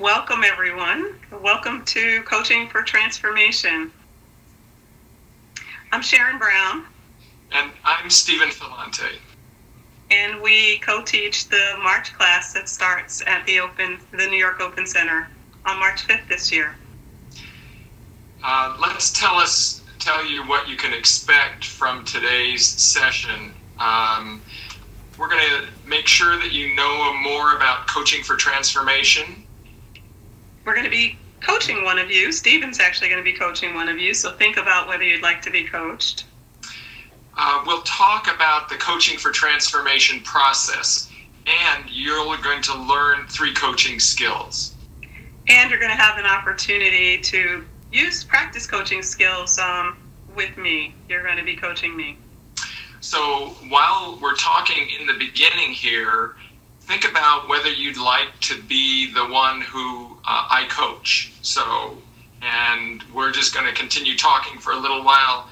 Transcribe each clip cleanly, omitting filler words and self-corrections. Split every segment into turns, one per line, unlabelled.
Welcome, everyone. Welcome to Coaching for Transformation. I'm Sharon Brown.
And I'm Stephen Filante.
And we co-teach the March class that starts at the New York Open Center on March 5th this year.
Let's tell you what you can expect from today's session. We're going to make sure that you know more about Coaching for Transformation.
We're going to be coaching one of you. Stephen's actually going to be coaching one of you, so think about whether you'd like to be coached.
We'll talk about the Coaching for Transformation process, and you're going to learn 3 coaching skills.
And you're going to have an opportunity to practice coaching skills with me. You're going to be coaching me.
So while we're talking in the beginning here, think about whether you'd like to be the one who I coach. And we're just going to continue talking for a little while,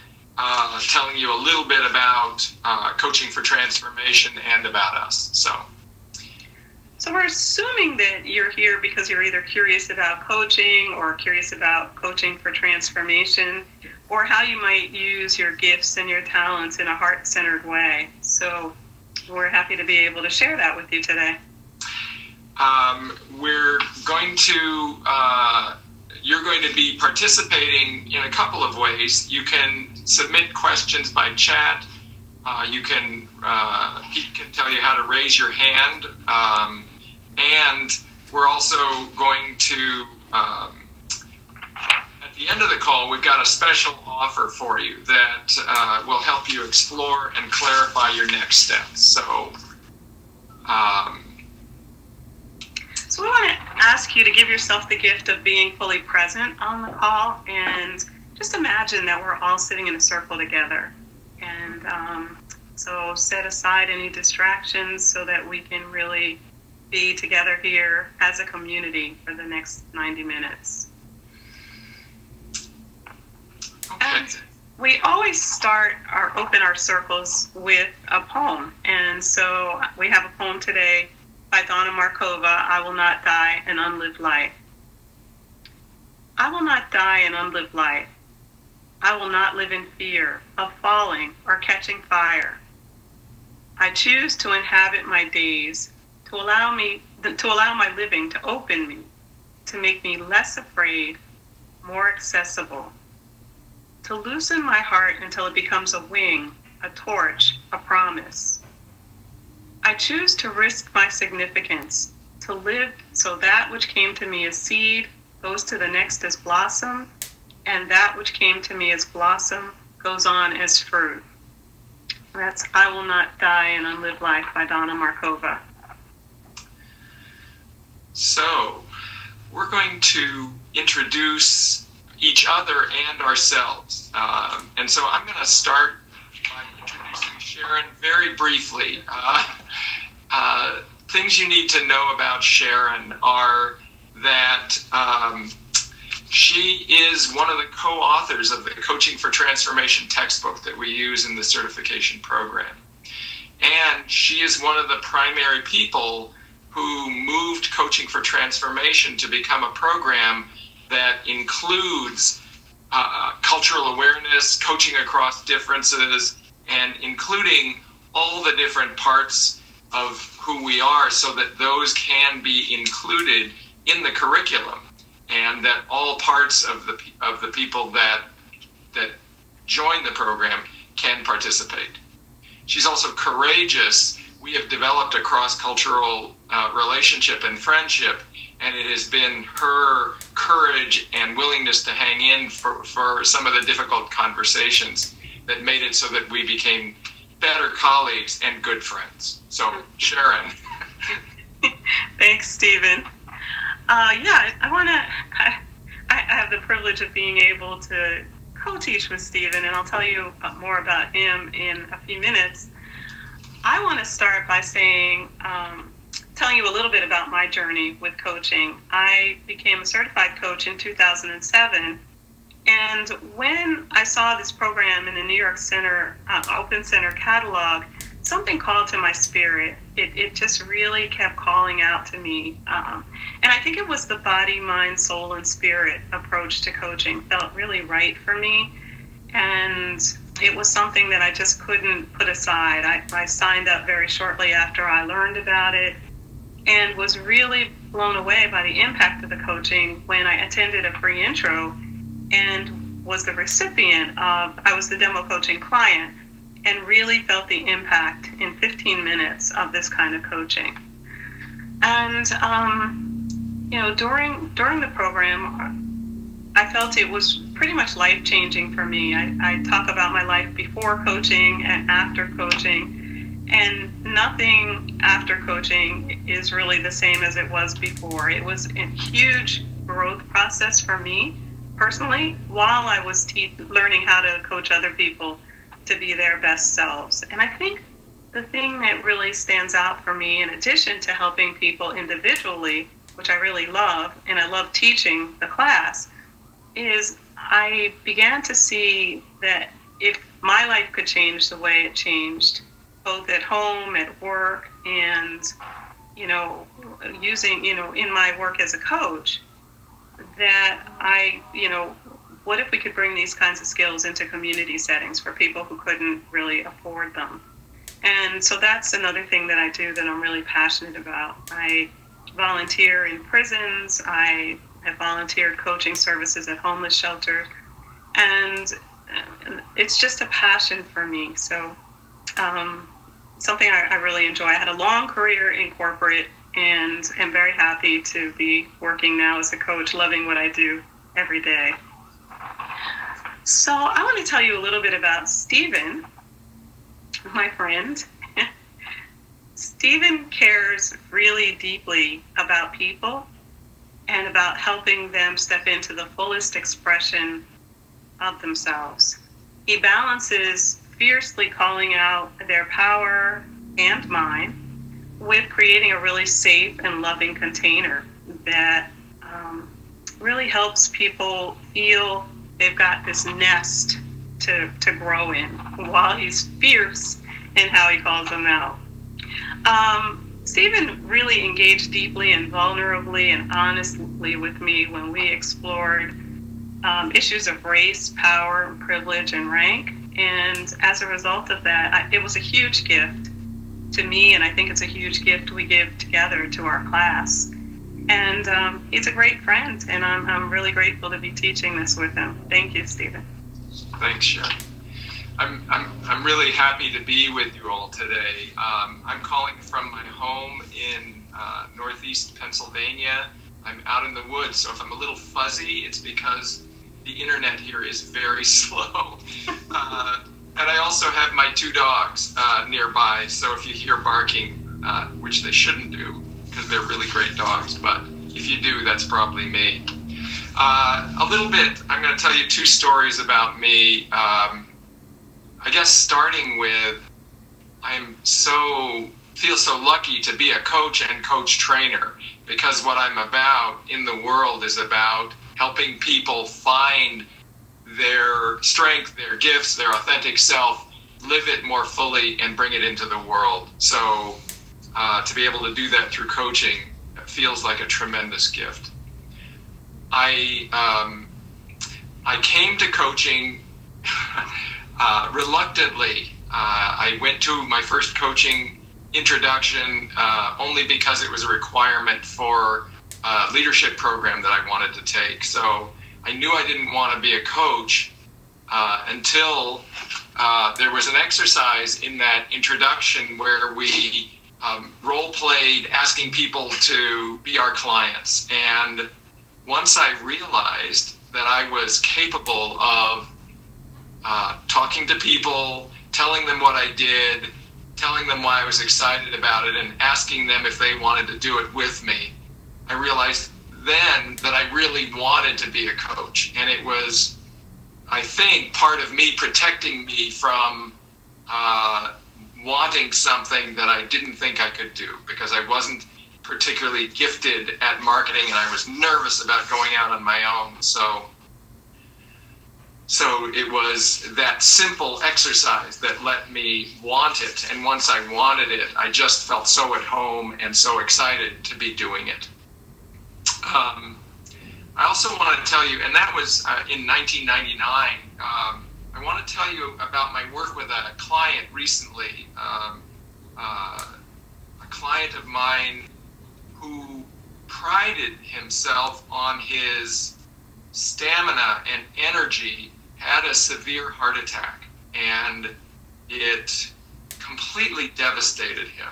telling you a little bit about Coaching for Transformation and about us.
So we're assuming that you're here because you're either curious about coaching or curious about Coaching for Transformation, or how you might use your gifts and your talents in a heart-centered way. So we're happy to be able to share that with you today.
You're going to be participating in a couple of ways. You can submit questions by chat. Pete can tell you how to raise your hand. And we're also going to, at the end of the call, we've got a special offer for you that will help you explore and clarify your next steps. So we
want to ask you to give yourself the gift of being fully present on the call, and just imagine that we're all sitting in a circle together. And so set aside any distractions so that we can really be together here as a community for the next 90 minutes.
Okay.
And we always open our circles with a poem. And so we have a poem today by Donna Markova, I Will Not Die an Unlived Life. I will not die an unlived life. I will not live in fear of falling or catching fire. I choose to inhabit my days, to allow my living to open me, to make me less afraid, more accessible, to loosen my heart until it becomes a wing, a torch, a promise. I choose to risk my significance, to live so that which came to me as seed goes to the next as blossom, and that which came to me as blossom goes on as fruit. That's I Will Not Die an Unlived Life by Donna Markova.
So we're going to introduce each other and ourselves. And so I'm going to start by introducing Sharon very briefly. Things you need to know about Sharon are that she is one of the co-authors of the Coaching for Transformation textbook that we use in the certification program. And she is one of the primary people who moved Coaching for Transformation to become a program that includes cultural awareness, coaching across differences, and including all the different parts of who we are so that those can be included in the curriculum, and that all parts of the people that join the program can participate. She's also courageous. We have developed a cross-cultural relationship and friendship, and it has been her courage and willingness to hang in for some of the difficult conversations that made it so that we became better colleagues and good friends. So, Sharon.
Thanks, Stephen. I have the privilege of being able to co-teach with Stephen, and I'll tell you more about him in a few minutes. I want to start by telling you a little bit about my journey with coaching. I became a certified coach in 2007, and when I saw this program in the New York Center Open Center catalog, something called to my spirit. It just really kept calling out to me. And I think it was the body, mind, soul, and spirit approach to coaching felt really right for me. And it was something that I just couldn't put aside. I signed up very shortly after I learned about it and was really blown away by the impact of the coaching when I attended a free intro and was the recipient of, I was the demo coaching client, and really felt the impact in 15 minutes of this kind of coaching. And, during the program, I felt it was pretty much life-changing for me. I talk about my life before coaching and after coaching, and nothing after coaching is really the same as it was before. It was a huge growth process for me personally while I was learning how to coach other people to be their best selves. And I think the thing that really stands out for me, in addition to helping people individually, which I really love, and I love teaching the class, is I began to see that if my life could change the way it changed, both at home, at work, and, using, in my work as a coach, that what if we could bring these kinds of skills into community settings for people who couldn't really afford them? And so that's another thing that I do that I'm really passionate about. I volunteer in prisons. I have volunteered coaching services at homeless shelters. And it's just a passion for me. So something I really enjoy. I had a long career in corporate and am very happy to be working now as a coach, loving what I do every day. So I want to tell you a little bit about Stephen, my friend. Stephen cares really deeply about people and about helping them step into the fullest expression of themselves. He balances fiercely calling out their power and mine with creating a really safe and loving container that really helps people feel they've got this nest to grow in while he's fierce in how he calls them out. Stephen really engaged deeply and vulnerably and honestly with me when we explored issues of race, power, privilege, and rank. And as a result of that, it was a huge gift to me, and I think it's a huge gift we give together to our class. And he's a great friend, and I'm really grateful to be teaching this with him. Thank you, Stephen.
Thanks, Sharon. I'm really happy to be with you all today. I'm calling from my home in northeast Pennsylvania. I'm out in the woods, so if I'm a little fuzzy, it's because the internet here is very slow. And I also have my two dogs nearby, so if you hear barking, which they shouldn't do, because they're really great dogs, but if you do, that's probably me. A little bit, I'm going to tell you two stories about me. I guess starting with, feel so lucky to be a coach and coach trainer, because what I'm about in the world is about helping people find their strength, their gifts, their authentic self, live it more fully, and bring it into the world. So to be able to do that through coaching feels like a tremendous gift. I came to coaching reluctantly. I went to my first coaching introduction only because it was a requirement for a leadership program that I wanted to take. So I knew I didn't want to be a coach until there was an exercise in that introduction where we role-played asking people to be our clients. And once I realized that I was capable of talking to people, telling them what I did, telling them why I was excited about it, and asking them if they wanted to do it with me, I realized then that I really wanted to be a coach. And it was, I think, part of me protecting me from wanting something that I didn't think I could do, because I wasn't particularly gifted at marketing and I was nervous about going out on my own. So So it was that simple exercise that let me want it. And once I wanted it, I just felt so at home and so excited to be doing it. I also want to tell you, and that was in 1999, I want to tell you about my work with a client recently, a client of mine who prided himself on his stamina and energy, had a severe heart attack, and it completely devastated him.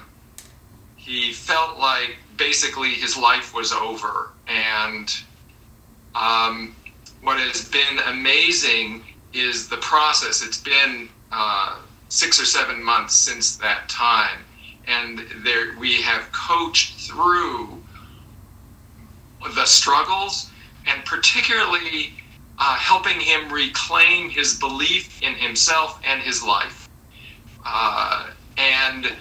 He felt like basically his life was over, and what has been amazing is the process. It's been 6 or 7 months since that time, and we have coached through the struggles, and particularly helping him reclaim his belief in himself and his life. And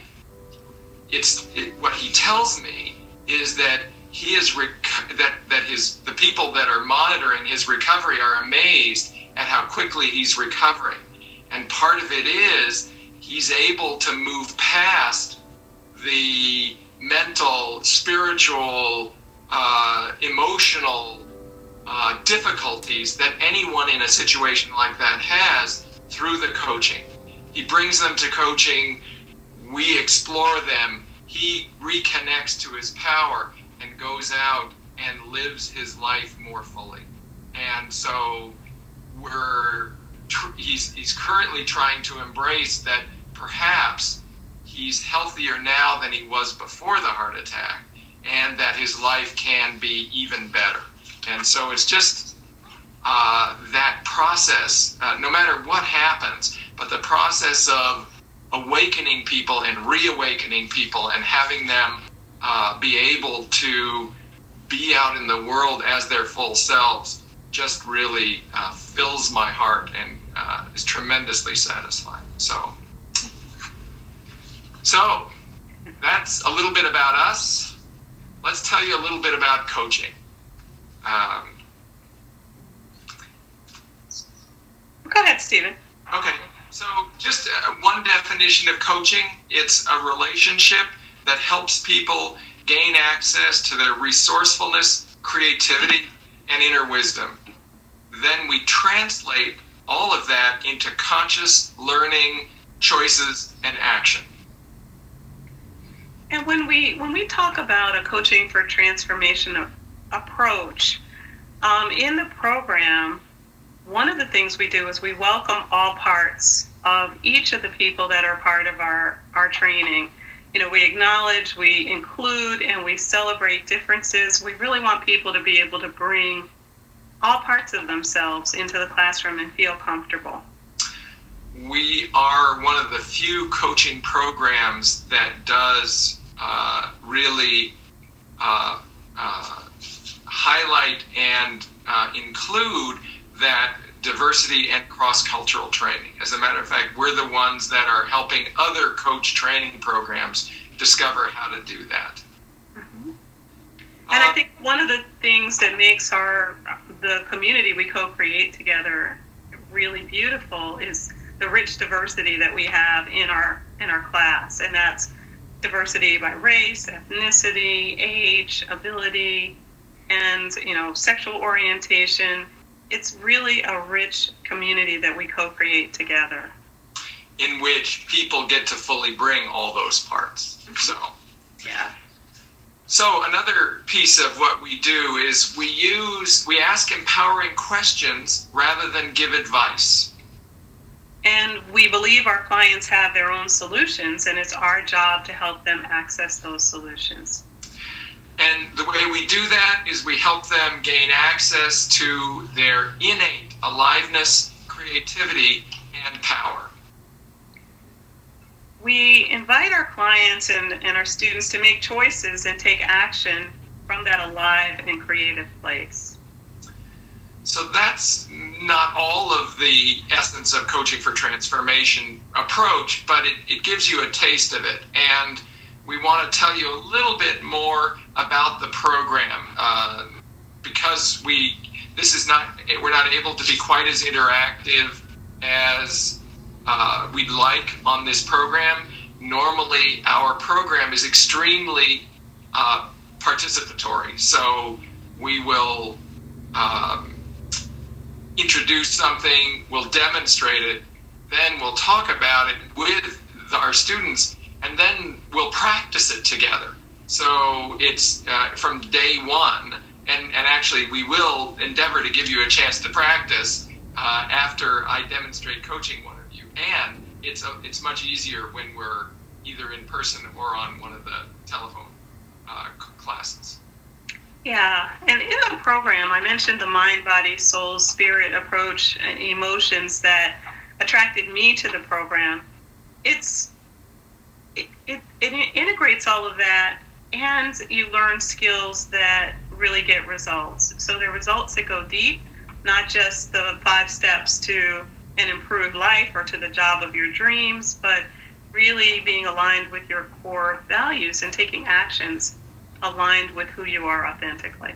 what he tells me is that he is the people that are monitoring his recovery are amazed at how quickly he's recovering. And part of it is he's able to move past the mental, spiritual, emotional difficulties that anyone in a situation like that has through the coaching. He brings them to coaching, we explore them, he reconnects to his power and goes out and lives his life more fully. And so he's currently trying to embrace that perhaps he's healthier now than he was before the heart attack, and that his life can be even better. And so it's just that process, no matter what happens, but the process of awakening people and reawakening people and having them be able to be out in the world as their full selves just really fills my heart and is tremendously satisfying. So that's a little bit about us. Let's tell you a little bit about coaching.
Go ahead, Stephen.
Okay, so just one definition of coaching: it's a relationship that helps people gain access to their resourcefulness, creativity, and inner wisdom. Then we translate all of that into conscious learning, choices, and action.
And when we talk about a coaching for transformation approach, in the program, one of the things we do is we welcome all parts of each of the people that are part of our training. You know, we acknowledge, we include, and we celebrate differences. We really want people to be able to bring all parts of themselves into the classroom and feel comfortable.
We are one of the few coaching programs that does really highlight and include that diversity and cross-cultural training. As a matter of fact, we're the ones that are helping other coach training programs discover how to do that.
Mm-hmm. And I think one of the things that makes the community we co-create together really beautiful is the rich diversity that we have in our class, and that's diversity by race, ethnicity, age, ability, and sexual orientation. It's really a rich community that we co-create together,
in which people get to fully bring all those parts. So another piece of what we do is we ask empowering questions rather than give advice.
And we believe our clients have their own solutions, and it's our job to help them access those solutions.
And the way we do that is we help them gain access to their innate aliveness, creativity, and power.
We invite our clients and our students to make choices and take action from that alive and creative place.
So that's not all of the essence of coaching for transformation approach, but it gives you a taste of it. And we want to tell you a little bit more about the program because we we're not able to be quite as interactive as we'd like on this program. Normally, our program is extremely participatory. So we will introduce something, we'll demonstrate it, then we'll talk about it with our students, and then we'll practice it together. So it's from day one, and actually we will endeavor to give you a chance to practice after I demonstrate coaching one of you. And it's much easier when we're either in person or on one of the telephone classes.
Yeah, and in the program, I mentioned the mind, body, soul, spirit approach and emotions that attracted me to the program. It integrates all of that, and you learn skills that really get results. So they're results that go deep, not just the 5 steps to an improved life or to the job of your dreams, but really being aligned with your core values and taking actions aligned with who you are authentically.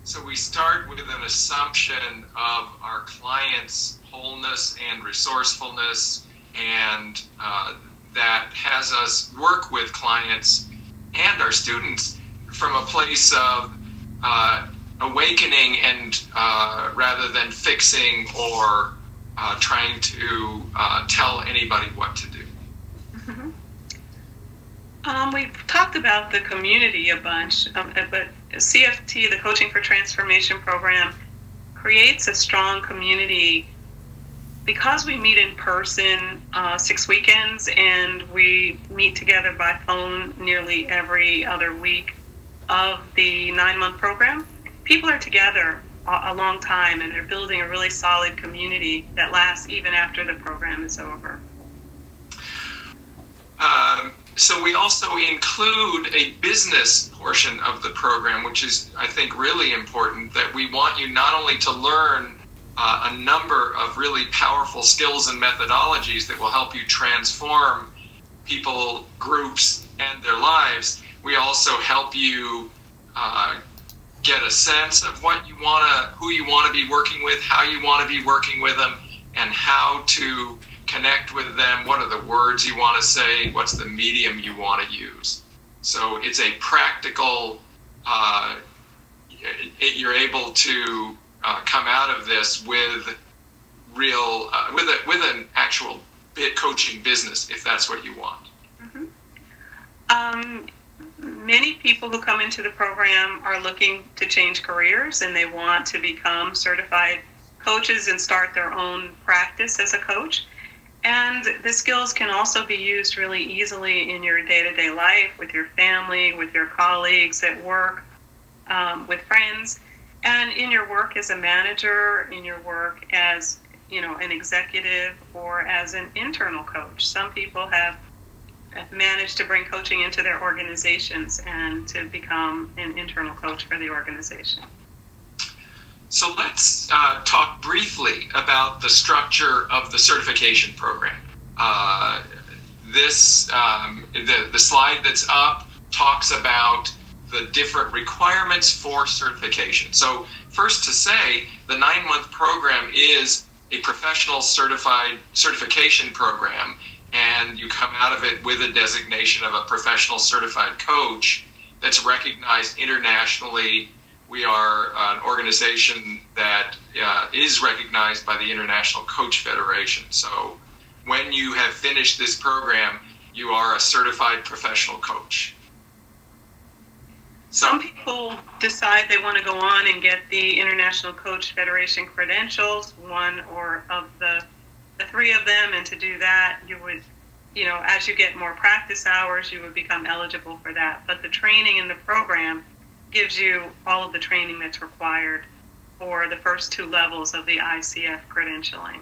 So we start with an assumption of our client's wholeness and resourcefulness, and that has us work with clients and our students from a place of awakening and rather than fixing or trying to tell anybody what to do.
We've talked about the community a bunch, but CFT, the Coaching for Transformation program, creates a strong community because we meet in person 6 weekends, and we meet together by phone nearly every other week of the 9-month program. People are together a long time, and they're building a really solid community that lasts even after the program is over.
So we also include a business portion of the program, which is, I think, really important, that we want you not only to learn a number of really powerful skills and methodologies that will help you transform people, groups, and their lives. We also help you get a sense of what you who you want to be working with, how you want to be working with them, and how to connect with them. What are the words you want to say? What's the medium you want to use? So it's a practical, you're able to come out of this with real, with an actual coaching business, if that's what you want.
Many people who come into the program are looking to change careers, and they want to become certified coaches and start their own practice as a coach. And the skills can also be used really easily in your day-to-day life, with your family, with your colleagues at work, with friends, and in your work as a manager, in your work as, an executive, or as an internal coach. Some people have managed to bring coaching into their organizations and to become an internal coach for the organization.
So let's talk briefly about the structure of the certification program. The slide that's up talks about the different requirements for certification. So first to say, the 9-month program is a professional certification program, and you come out of it with a designation of a professional certified coach that's recognized internationally. We are an organization that is recognized by the International Coach Federation. So when you have finished this program, you are a certified professional coach.
Some people decide they want to go on and get the International Coach Federation credentials, one or of the 3 of them, and to do that, you would, as you get more practice hours, you would become eligible for that. But the training in the program gives you all of the training that's required for the first 2 levels of the ICF credentialing.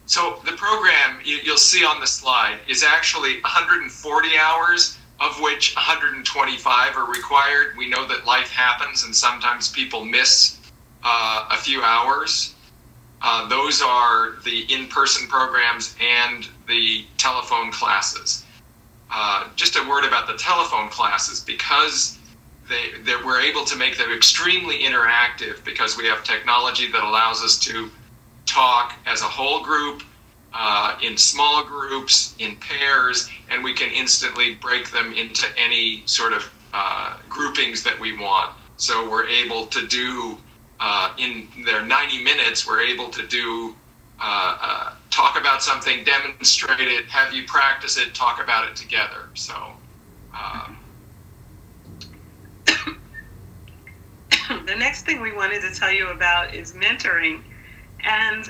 So the program, you'll see on the slide, is actually 140 hours, of which 125 are required. We know that life happens and sometimes people miss a few hours. Those are the in-person programs and the telephone classes. Just a word about the telephone classes, because we're able to make them extremely interactive because we have technology that allows us to talk as a whole group, in small groups, in pairs, and we can instantly break them into any sort of groupings that we want. So we're able to do, in their 90 minutes, we're able to do, talk about something, demonstrate it, have you practice it, talk about it together. So.
The next thing we wanted to tell you about is mentoring. And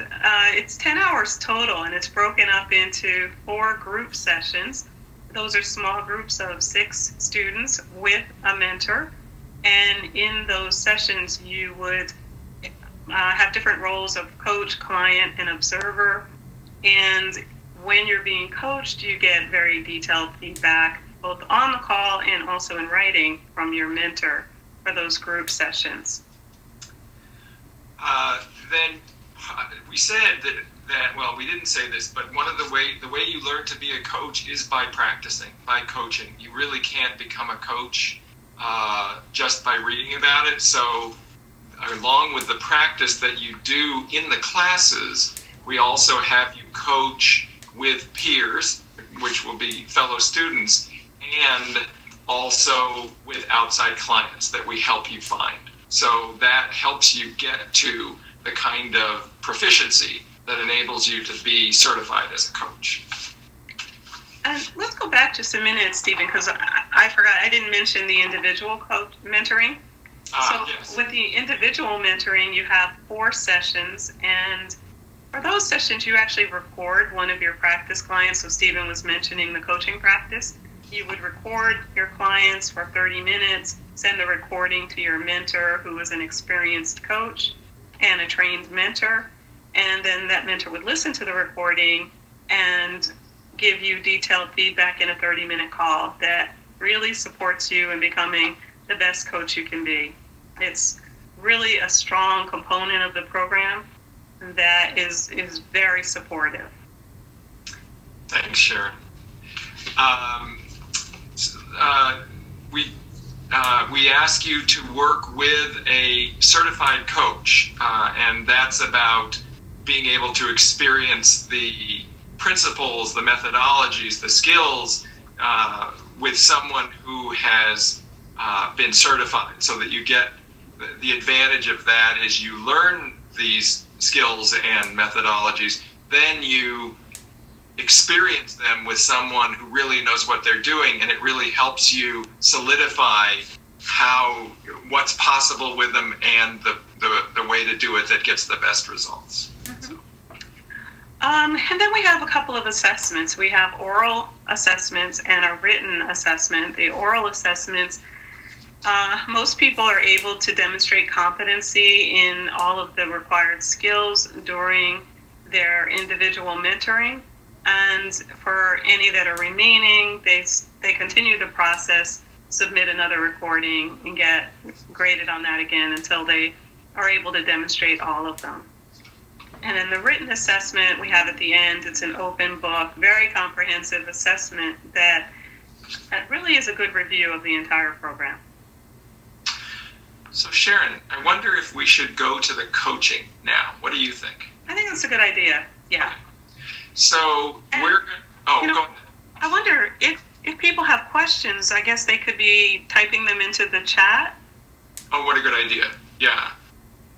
it's 10 hours total, and it's broken up into 4 group sessions. Those are small groups of 6 students with a mentor. And in those sessions, you would have different roles of coach, client, and observer. And when you're being coached, you get very detailed feedback, both on the call and also in writing from your mentor for those group sessions.
Then we said that, well, we didn't say this, but one of the way you learn to be a coach is by practicing, by coaching. You really can't become a coach just by reading about it. So along with the practice that you do in the classes, we also have you coach with peers, which will be fellow students, and also with outside clients that we help you find. So that helps you get to the kind of proficiency that enables you to be certified as a coach.
And let's go back just a minute, Stephen, because I forgot, I didn't mention the individual coach mentoring.
Yes.
With the individual mentoring, you have 4 sessions, and for those sessions, you actually record one of your practice clients. So Stephen was mentioning the coaching practice. You would record your clients for 30 minutes, send the recording to your mentor, who is an experienced coach and a trained mentor, and then that mentor would listen to the recording and give you detailed feedback in a 30-minute call that really supports you in becoming the best coach you can be. It's really a strong component of the program that is very supportive.
Thanks, Sharon. We ask you to work with a certified coach, and that's about being able to experience the principles, the methodologies, the skills with someone who has been certified, so that you get the advantage of that is you learn these skills and methodologies, then you experience them with someone who really knows what they're doing, and it really helps you solidify what's possible with them and the way to do it that gets the best results.
Mm-hmm. So. And then we have a couple of assessments. We have oral assessments and a written assessment. The oral assessments, most people are able to demonstrate competency in all of the required skills during their individual mentoring. And for any that are remaining, they continue the process, submit another recording, and get graded on that again until they are able to demonstrate all of them. And then the written assessment we have at the end, it's an open book, very comprehensive assessment that really is a good review of the entire program.
So Sharon, I wonder if we should go to the coaching now. What do you think?
I think that's a good idea, yeah.
Okay. So we're going to, go ahead.
I wonder if people have questions, I guess they could be typing them into the chat.
Oh, what a good idea. Yeah.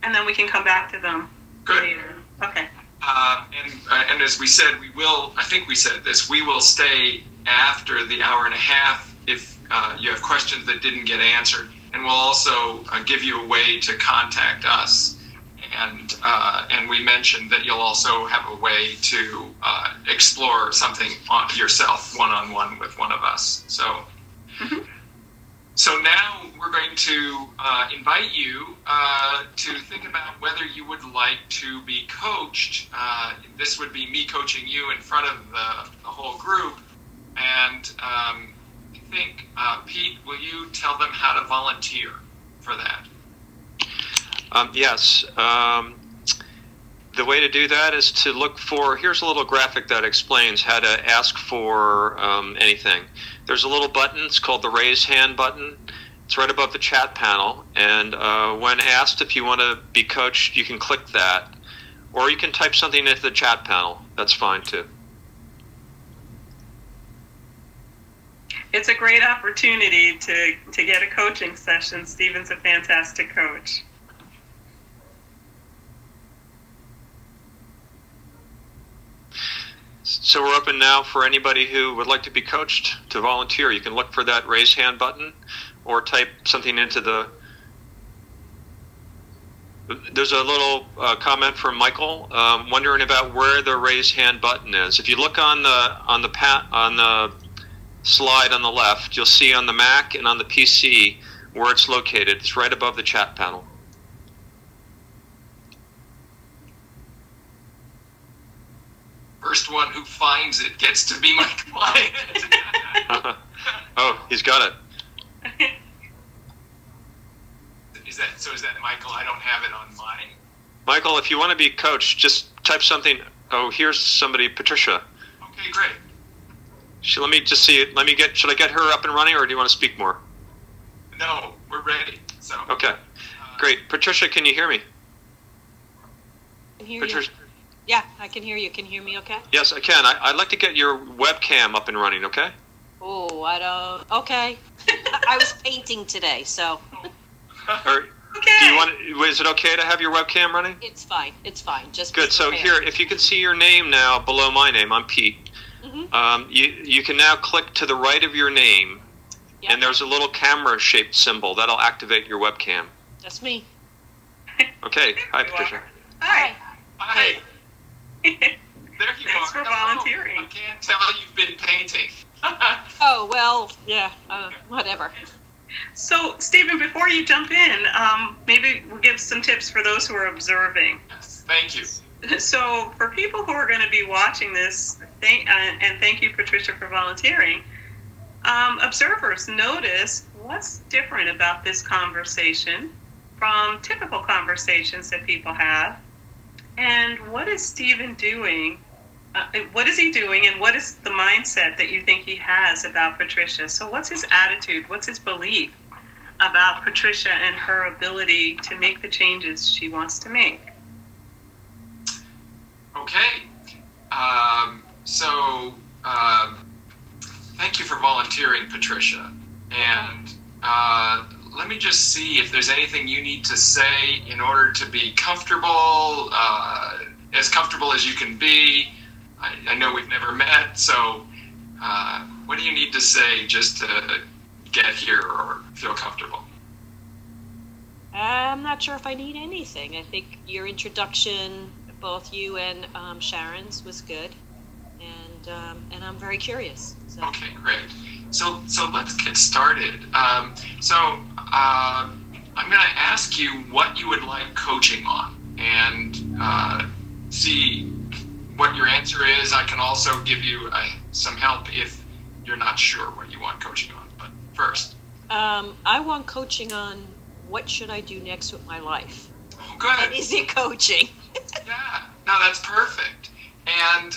And then we can come back to them later. Okay.
And as we said, I think we said this, we will stay after the hour and a half if you have questions that didn't get answered. And we'll also give you a way to contact us. And we mentioned that you'll also have a way to explore something on yourself, one-on-one with one of us. So, So now we're going to invite you to think about whether you would like to be coached. This would be me coaching you in front of the whole group. And I think, Pete, will you tell them how to volunteer for that?
Yes. The way to do that is to look for, here's a little graphic that explains how to ask for anything. There's a little button, it's called the raise hand button, It's right above the chat panel, and when asked if you want to be coached, you can click that, or you can type something into the chat panel. That's fine too.
It's a great opportunity to get a coaching session. Stephen's a fantastic coach.
So we're open now for anybody who would like to be coached to volunteer. You can look for that raise hand button or type something into the... There's a little comment from Michael wondering about where the raise hand button is. If you look on the slide on the left, you'll see on the Mac and on the PC where it's located. It's right above the chat panel.
First one who finds it gets to be my client.
Oh, he's got it.
Is that Michael? I don't have it on mine.
Michael, if you want to be coached, just type something. Oh, here's somebody, Patricia.
Okay, great.
Let me just see it. Should I get her up and running, or do you want to speak more?
No, we're ready. So.
Okay, great. Patricia, can you hear me?
I can hear you. Yeah, I can hear you. Can you hear me okay?
Yes, I can. I'd like to get your webcam up and running, okay?
Oh, I don't... Okay. I was painting today, so...
Okay. Is it okay to have your webcam running?
It's fine. It's fine. Just
good. So here, if you can see your name now below my name, I'm Pete. Mm-hmm. You can now click to the right of your name, yep. And there's a little camera-shaped symbol. That'll activate your webcam.
That's me.
Okay. Hi, Patricia.
Hi.
Hi. There you
Thanks
are.
for volunteering.
I can't tell you've been painting.
Oh, well, yeah, whatever.
So, Stephen, before you jump in, maybe we'll give some tips for those who are observing.
Yes, thank you.
So, for people who are going to be watching this, and thank you, Patricia, for volunteering, observers notice what's different about this conversation from typical conversations that people have, and what is Stephen doing? What is he doing, and what is the mindset that you think he has about Patricia? So what's his attitude? What's his belief about Patricia and her ability to make the changes she wants to make?
Okay. Thank you for volunteering, Patricia. And let me just see if there's anything you need to say in order to be comfortable, as comfortable as you can be. I know we've never met, so what do you need to say just to get here or feel comfortable?
I'm not sure if I need anything. I think your introduction, both you and Sharon's, was good, and I'm very curious. So.
Okay, great. So let's get started. I'm going to ask you what you would like coaching on, and see what your answer is. I can also give you some help if you're not sure what you want coaching on. But first,
I want coaching on what should I do next with my life.
Oh, good.
And is it coaching?
Yeah, no, that's perfect. And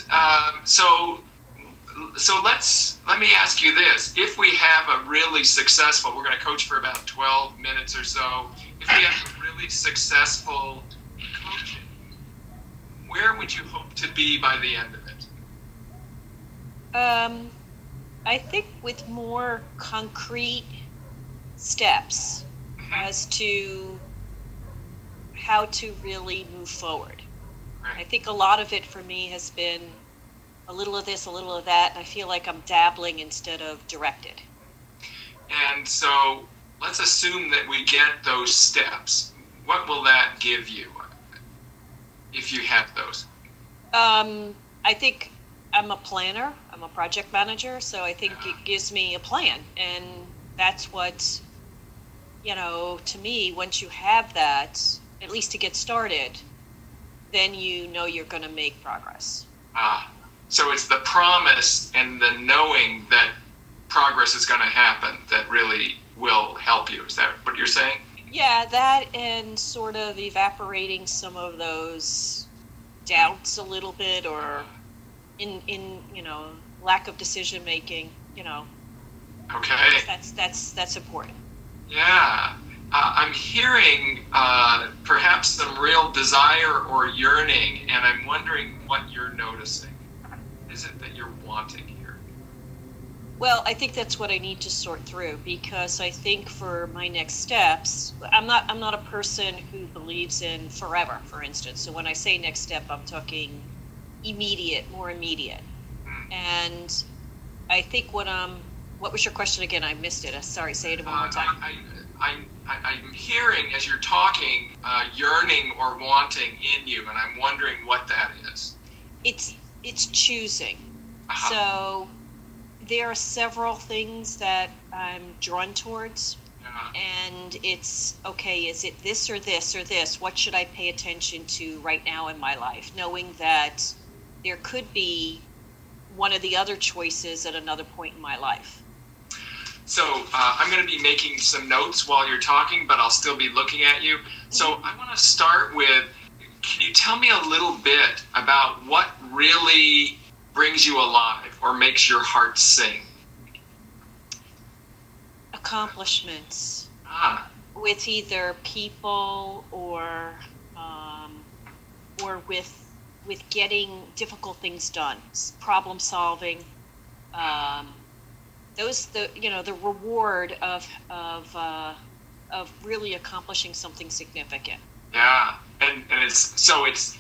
so let me ask you this: if we have a really successful, we're going to coach for about 12 minutes or so. If we have a really successful coaching, where would you hope to be by the end of it?
I think with more concrete steps as to how to really move forward.
Right.
I think a lot of it for me has been a little of this, a little of that, and I feel like I'm dabbling instead of directed.
And so let's assume that we get those steps. What will that give you if you have those?
I think I'm a planner. I'm a project manager, so I think it gives me a plan. And that's what, to me, once you have that, at least to get started, then you know you're going to make progress.
So it's the promise and the knowing that progress is going to happen that really will help you. Is that what you're saying?
Yeah, that and sort of evaporating some of those doubts a little bit, or in lack of decision making.
Okay.
That's important.
Yeah. I'm hearing perhaps some real desire or yearning, and I'm wondering what you're noticing. Is it that you're wanting here?
Well, I think that's what I need to sort through, because I think for my next steps, I'm not a person who believes in forever, for instance. So when I say next step, I'm talking immediate, more immediate. And I think what was your question again? I missed it. Sorry, say it one more time.
I'm hearing, as you're talking, yearning or wanting in you, and I'm wondering what that is.
It's choosing.
Uh-huh.
So there are several things that I'm drawn towards, and it's, okay, is it this or this or this? What should I pay attention to right now in my life? Knowing that there could be one of the other choices at another point in my life.
So I'm going to be making some notes while you're talking, but I'll still be looking at you. So I want to start with, can you tell me a little bit about what really brings you alive or makes your heart sing?
Accomplishments. With either people or with getting difficult things done, problem solving. The reward of really accomplishing something significant.
Yeah, and it sounds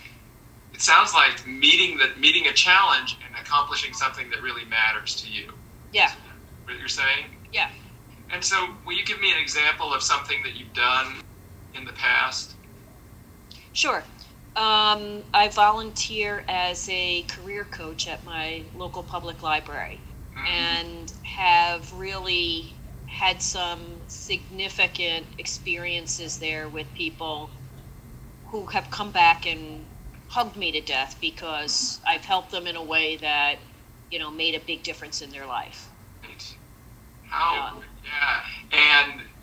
like meeting a challenge and accomplishing something that really matters to you.
Yeah.
Is that what you're saying?
Yeah.
And so, will you give me an example of something that you've done in the past?
Sure. I volunteer as a career coach at my local public library, and have really had some significant experiences there with people who have come back and hugged me to death because I've helped them in a way that, made a big difference in their life.
Right. Yeah.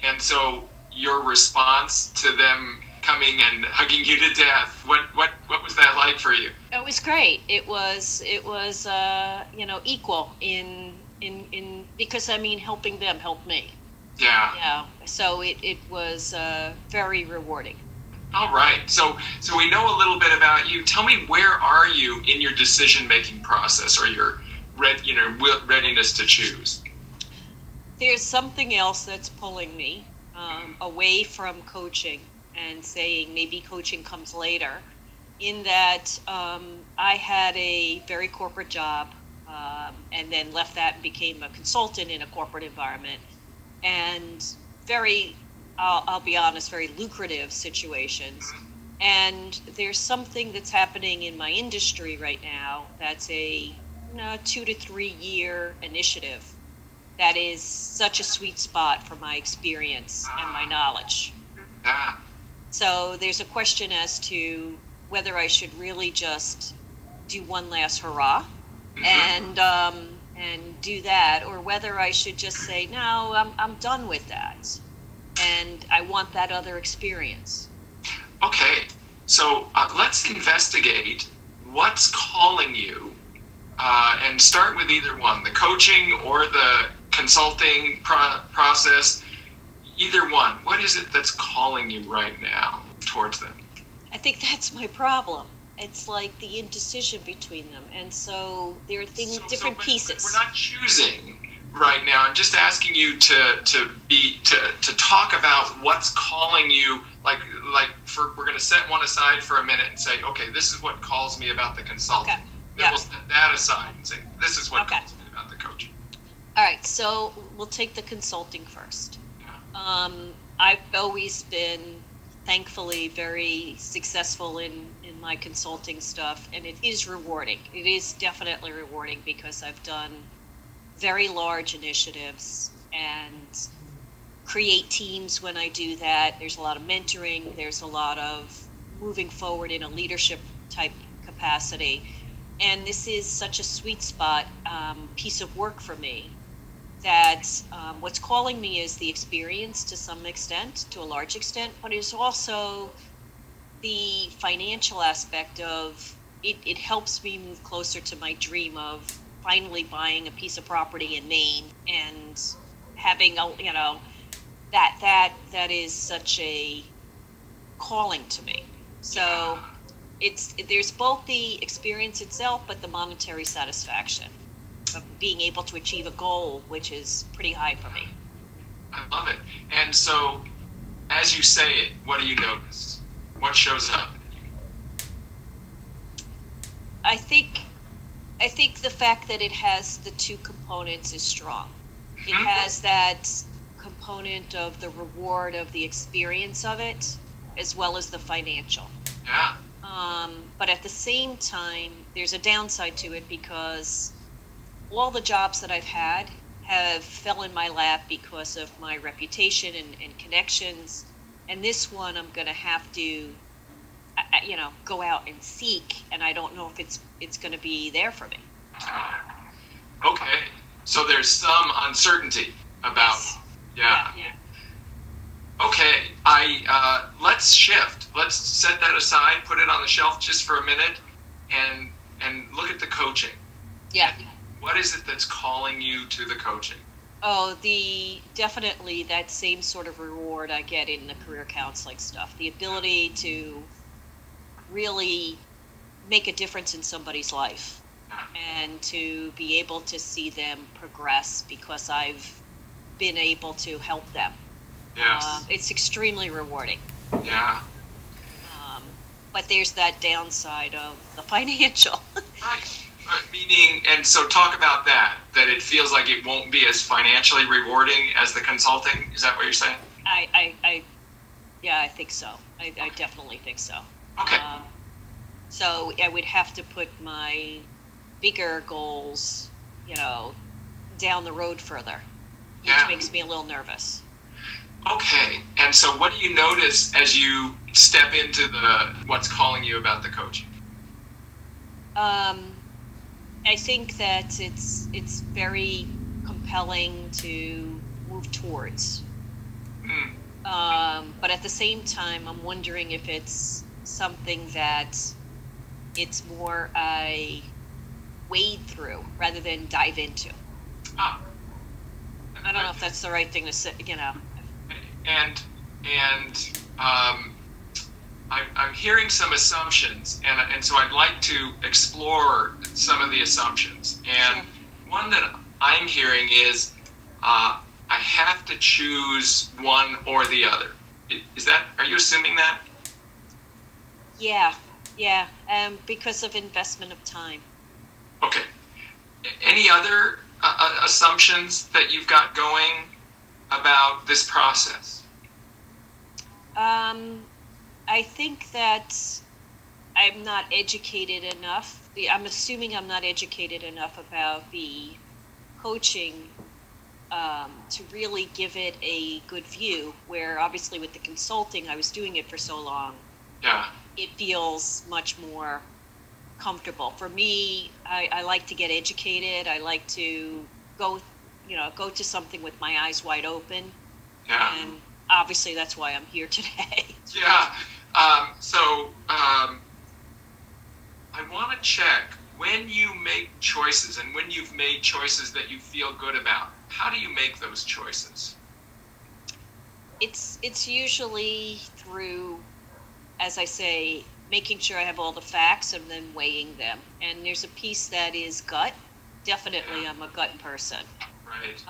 And so your response to them coming and hugging you to death, what was that like for you?
It was great. It was equal in because helping them helped me.
Yeah.
Yeah. So it was very rewarding.
All right. So we know a little bit about you. Tell me, where are you in your decision-making process or your readiness to choose?
There's something else that's pulling me away from coaching and saying maybe coaching comes later, in that I had a very corporate job and then left that and became a consultant in a corporate environment, and I'll be honest, very lucrative situations. And there's something that's happening in my industry right now that's a 2 to 3 year initiative that is such a sweet spot for my experience and my knowledge. So there's a question as to whether I should really just do one last hurrah and do that, or whether I should just say, no, I'm done with that, and I want that other experience.
Okay, so let's investigate what's calling you, and start with either one, the coaching or the consulting process. Either one. What is it that's calling you right now towards them?
I think that's my problem. It's like the indecision between them, and so there are different pieces.
We're not choosing right now. I'm just asking you to talk about what's calling you. We're going to set one aside for a minute and say, okay, this is what calls me about the consulting.
Okay.
Then we'll set that aside and say, this is what calls me about the coaching.
All right, so we'll take the consulting first. I've always been, thankfully, very successful in my consulting stuff, and it is rewarding. It is definitely rewarding because I've done very large initiatives and create teams when I do that. There's a lot of mentoring. There's a lot of moving forward in a leadership type capacity. And this is such a sweet spot piece of work for me that what's calling me is the experience to some extent, to a large extent, but it's also the financial aspect of it. It helps me move closer to my dream of finally buying a piece of property in Maine and having that is such a calling to me. So there's both the experience itself, but the monetary satisfaction of being able to achieve a goal, which is pretty high for me.
I love it. And so, as you say it, what do you notice? What shows up?
I think the fact that it has the two components is strong. It has that component of the reward of the experience of it, as well as the financial.
Yeah.
But at the same time, there's a downside to it because all the jobs that I've had have fell in my lap because of my reputation and connections. And this one, I'm going to have to, go out and seek, and I don't know if it's going to be there for me.
Okay. So there's some uncertainty about,
yeah.
Okay, let's shift. Let's set that aside, put it on the shelf just for a minute, and look at the coaching.
Yeah.
What is it that's calling you to the coaching?
Oh, definitely that same sort of reward I get in the career counseling stuff. The ability to really make a difference in somebody's life and to be able to see them progress because I've been able to help them.
Yes.
It's extremely rewarding.
Yeah.
But there's that downside of the financial.
Right. Meaning, and so talk about that it feels like it won't be as financially rewarding as the consulting. Is that what you're saying?
I think so. I definitely think so.
Okay.
So I would have to put my bigger goals, down the road further, which makes me a little nervous.
Okay. And so what do you notice as you step into what's calling you about the coaching?
I think that it's very compelling to move towards. But at the same time, I'm wondering if it's something that it's more I wade through rather than dive into. I don't know if that's the right thing to say,
And I'm hearing some assumptions, and so I'd like to explore some of the assumptions. And one that I'm hearing is I have to choose one or the other. Are you assuming that?
Yeah, because of investment of time.
Okay. Any other assumptions that you've got going about this process?
I think that I'm not educated enough. I'm assuming I'm not educated enough about the coaching to really give it a good view, where obviously with the consulting, I was doing it for so long.
Yeah.
It feels much more comfortable. For me, I like to get educated. I like to go to something with my eyes wide open.
Yeah.
And obviously that's why I'm here today.
Yeah. I want to check when you make choices and when you've made choices that you feel good about. How do you make those choices?
It's usually through, as I say, making sure I have all the facts and then weighing them. And there's a piece that is gut. Definitely, I'm a gut person.
Right.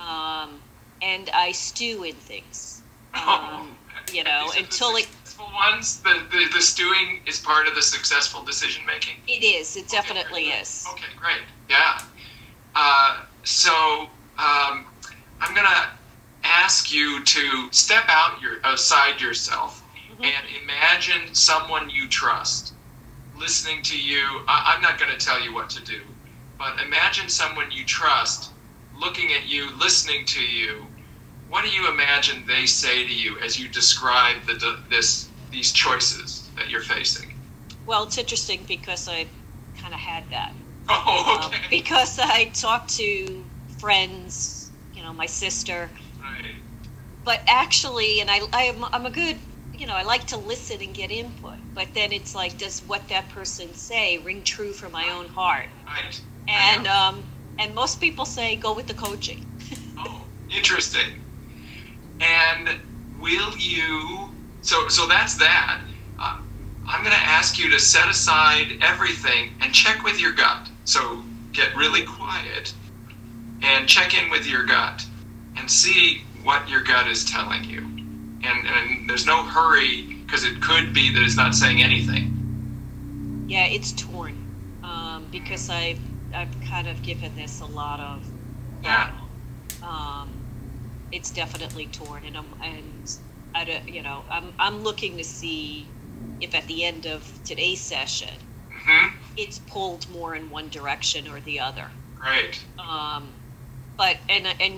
And I stew in things. Until it.
Ones, the stewing is part of the successful decision making.
It is. It definitely is.
Okay, great. Yeah. So I'm gonna ask you to step outside yourself and imagine someone you trust listening to you. I'm not going to tell you what to do, but imagine someone you trust looking at you, listening to you. What do you imagine they say to you as you describe these choices that you're facing?
Well, it's interesting because I kind of had that.
Oh, okay.
Because I talked to friends, my sister.
Right.
But actually, and I'm a good, I like to listen and get input. But then it's like, does what that person say ring true for my own heart?
Right.
And most people say go with the coaching.
Oh, interesting. And will you, so that's that. I'm going to ask you to set aside everything and check with your gut. So get really quiet and check in with your gut and see what your gut is telling you. And there's no hurry, because it could be that it's not saying anything.
Yeah, it's torn, because I've kind of given this a lot of thought. It's definitely torn, and I'm looking to see if at the end of today's session, it's pulled more in one direction or the other.
Right.
But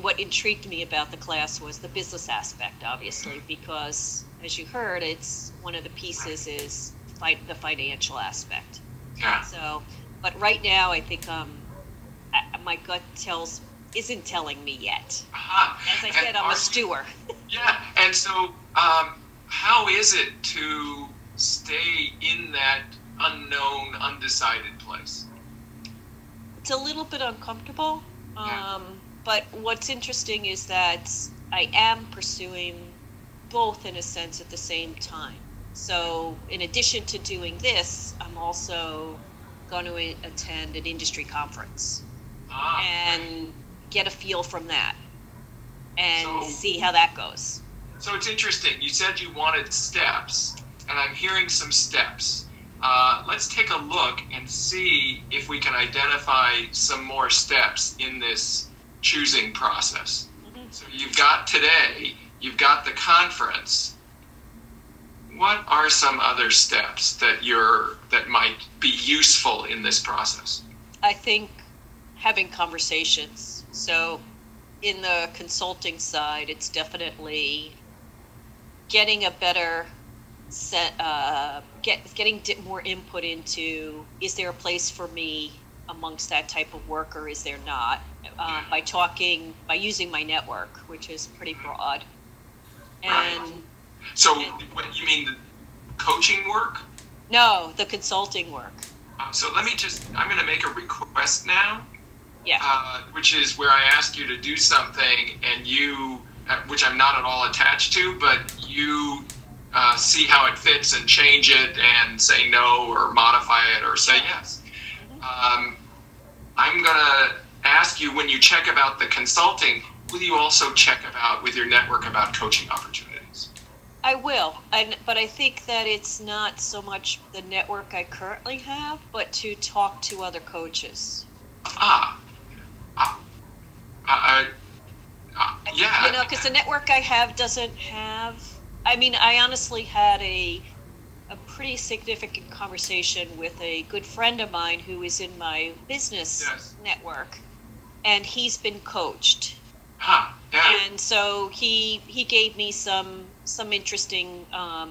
what intrigued me about the class was the business aspect, obviously, because as you heard, it's one of the pieces is the financial aspect.
Yeah.
So, but right now, I think my gut isn't telling me yet. As I said, I'm a stewer.
Yeah, and so how is it to stay in that unknown, undecided place?
It's a little bit uncomfortable, but what's interesting is that I am pursuing both in a sense at the same time. So in addition to doing this, I'm also going to attend an industry conference and get a feel from that and see how that goes.
So it's interesting. You said you wanted steps, and I'm hearing some steps. Let's take a look and see if we can identify some more steps in this choosing process. So you've got today, you've got the conference. What are some other steps that might be useful in this process?
I think having conversations. So in the consulting side, it's definitely getting a better getting more input into, is there a place for me amongst that type of work, or is there not? By using my network, which is pretty broad. And
right. So what you mean, the coaching work?
No, the consulting work.
So I'm going to make a request now.
Yeah.
Which is where I ask you to do something, and you, which I'm not at all attached to, but you see how it fits and change it and say no or modify it or say yes. I'm going to ask you, when you check about the consulting, will you also check about with your network about coaching opportunities?
I will, but I think that it's not so much the network I currently have, but to talk to other coaches.
Yeah.
You know, because the network I have doesn't have. I mean, I honestly had a pretty significant conversation with a good friend of mine who is in my business network, and he's been coached.
Yeah.
And so he gave me some interesting.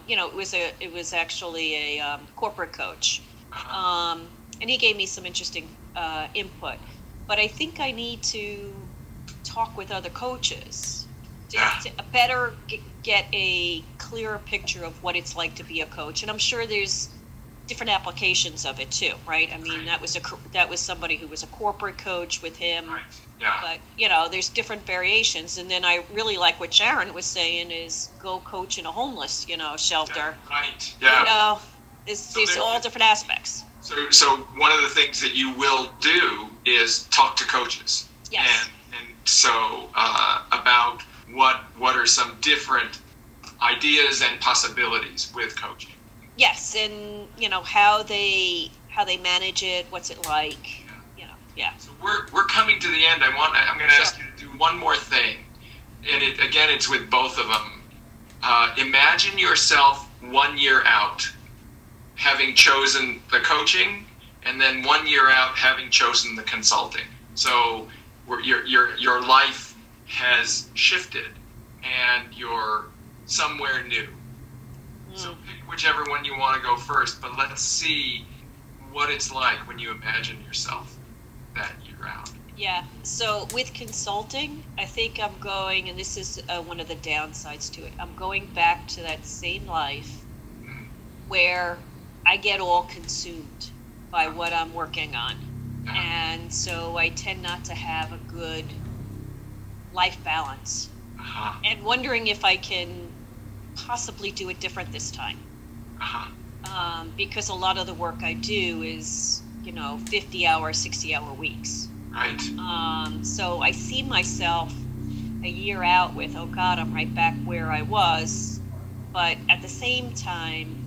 It was actually a corporate coach, and he gave me some interesting input. But I think I need to talk with other coaches to better get a clearer picture of what it's like to be a coach. And I'm sure there's different applications of it too, right? I mean, that was somebody who was a corporate coach with him.
Right. Yeah.
But there's different variations. And then I really like what Sharon was saying is go coach in a homeless, shelter.
Yeah. Right. Yeah.
There's all different aspects.
So one of the things that you will do is talk to coaches.
Yes.
And so about what are some different ideas and possibilities with coaching.
Yes, and how they manage it, what's it like, yeah.
So we're coming to the end. I'm going to ask you to do one more thing, and it's with both of them. Imagine yourself 1 year out, having chosen the coaching, and then 1 year out having chosen the consulting. So your life has shifted, and you're somewhere new. So pick whichever one you want to go first, but let's see what it's like when you imagine yourself that year out.
Yeah, so with consulting, I think I'm going, and this is one of the downsides to it, I'm going back to that same life where I get all consumed by what I'm working on. And so I tend not to have a good life balance. And wondering if I can possibly do it different this time.
Uh-huh.
Because a lot of the work I do is, 50-hour, 60-hour weeks.
Right.
So I see myself a year out with, oh God, I'm right back where I was. But at the same time,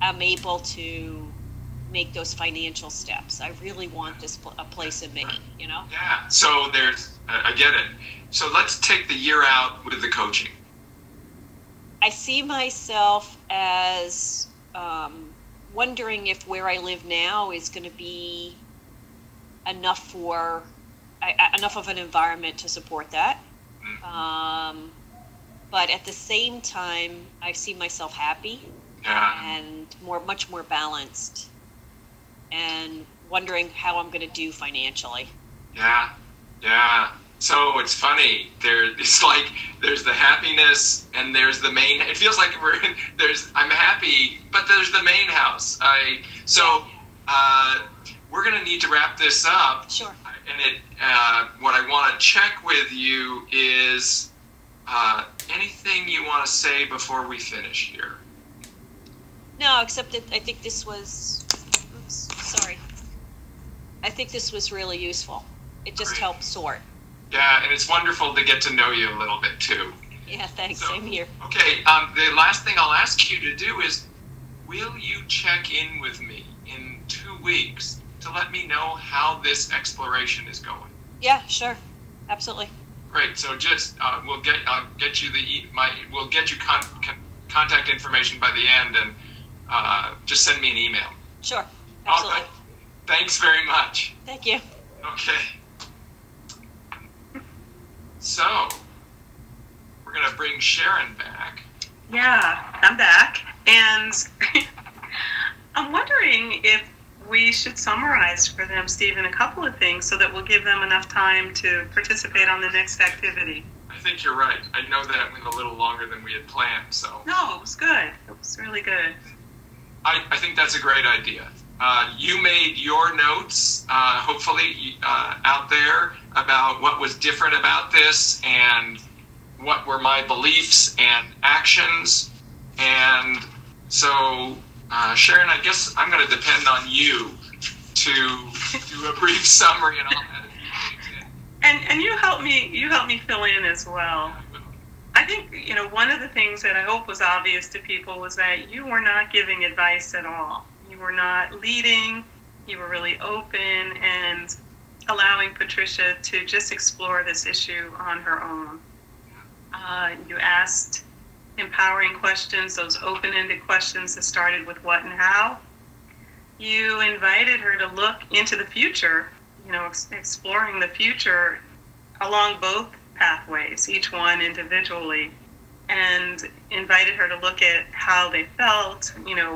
I'm able to make those financial steps. I really want this a place in me,
Yeah. So I get it. So let's take the year out with the coaching.
I see myself as wondering if where I live now is going to be enough of an environment to support that. But at the same time, I see myself happy and much more balanced, and wondering how I'm going to do financially.
Yeah. So it's funny. It's like there's the happiness and there's the main. It feels like I'm happy, but there's the main house. We're going to need to wrap this up.
Sure.
And what I want to check with you is anything you want to say before we finish here.
No, except that I think this was. Sorry. I think this was really useful. It just helped sort.
Yeah, and it's wonderful to get to know you a little bit too.
Yeah, thanks. Same here.
Okay, the last thing I'll ask you to do is, will you check in with me in 2 weeks to let me know how this exploration is going?
Yeah, sure, absolutely.
Great. So just we'll get you we'll get you contact information by the end, and just send me an email.
Sure, absolutely.
All right. Thanks very much.
Thank you.
Okay. So, we're going to bring Sharon back.
Yeah, I'm back. And I'm wondering if we should summarize for them, Stephen, a couple of things so that we'll give them enough time to participate on the next activity.
I think you're right. I know that went a little longer than we had planned, so.
No, it was good. It was really good.
I think that's a great idea. You made your notes, hopefully, out there about what was different about this and what were my beliefs and actions. And so, Sharon, I guess I'm going to depend on you to do a brief summary, and I'll add a few things in.
And you help me fill in as well. I think, one of the things that I hope was obvious to people was that you were not giving advice at all. You were not leading. You were really open and allowing Patricia to just explore this issue on her own. You asked empowering questions, those open-ended questions that started with what and how. You invited her to look into the future, exploring the future along both pathways, each one individually, and invited her to look at how they felt,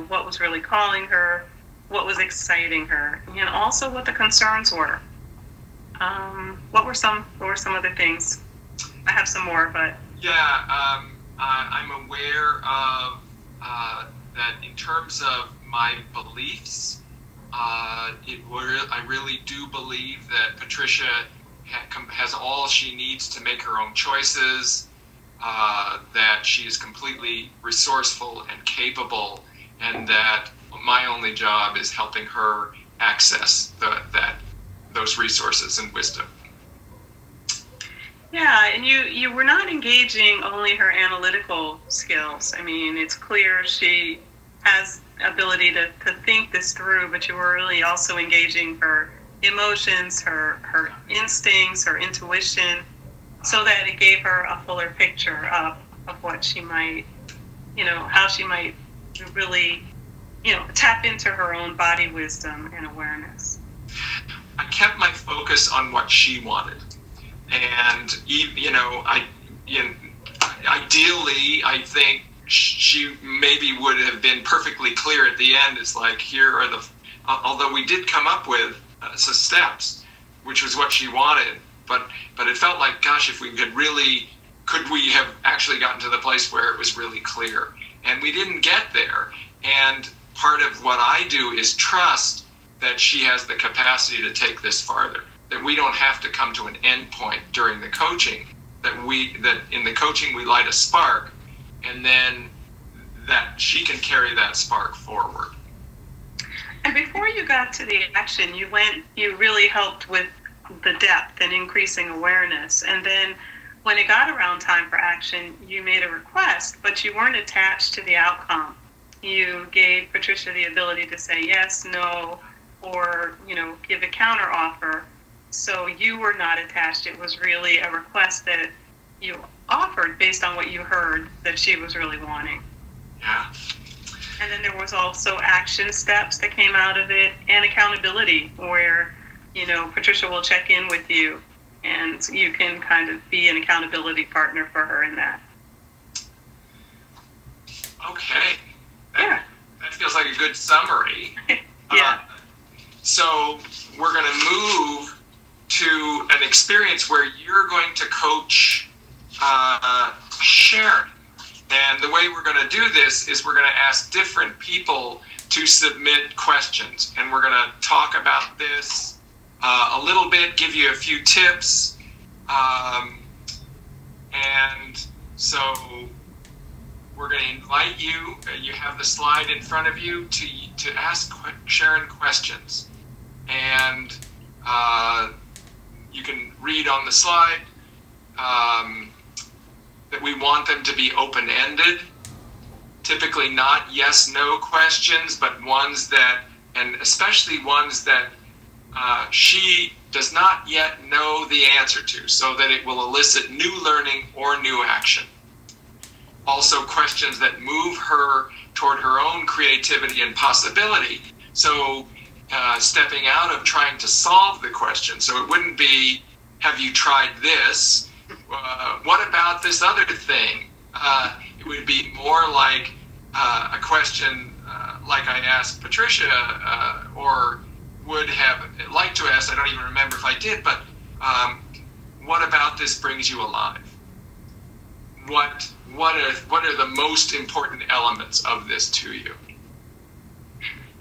what was really calling her, what was exciting her, and also what the concerns were. What were some other things? I have some more, but
yeah, I'm aware of that in terms of my beliefs. I really do believe that Patricia has all she needs to make her own choices. That she is completely resourceful and capable, and that my only job is helping her access those resources and wisdom.
Yeah, and you were not engaging only her analytical skills. I mean, it's clear she has ability to think this through, but you were really also engaging her emotions, her instincts, her intuition, so that it gave her a fuller picture of what she might, how she might really, tap into her own body wisdom and awareness.
I kept my focus on what she wanted. And, ideally, I think she maybe would have been perfectly clear at the end. It's like, here are although we did come up with some steps, which was what she wanted, but it felt like, gosh, if we could we have actually gotten to the place where it was really clear? And we didn't get there. And part of what I do is trust that she has the capacity to take this farther, that we don't have to come to an end point during the coaching, that in the coaching we light a spark, and then that she can carry that spark forward.
And before you got to the action, you really helped with the depth and increasing awareness. And then when it got around time for action, you made a request, but you weren't attached to the outcome. You gave Patricia the ability to say yes, no, or, give a counter offer. So you were not attached. It was really a request that you offered based on what you heard that she was really wanting.
Yeah.
And then there was also action steps that came out of it, and accountability, where, Patricia will check in with you, and you can kind of be an accountability partner for her in that.
Okay.
Yeah.
That feels like a good summary.
Yeah.
So we're going to move to an experience where you're going to coach Sharon. And the way we're going to do this is we're going to ask different people to submit questions. And we're going to talk about this a little bit, give you a few tips. And so we're going to invite you, you have the slide in front of you, to ask Sharon questions. And you can read on the slide that we want them to be open-ended, typically not yes-no questions, but ones that, and especially ones that she does not yet know the answer to, so that it will elicit new learning or new action. Also questions that move her toward her own creativity and possibility. So stepping out of trying to solve the question. So it wouldn't be, have you tried this? What about this other thing? It would be more like a question like I asked Patricia, or would have liked to ask, I don't even remember if I did, but what about this brings you alive? What are the most important elements of this to you?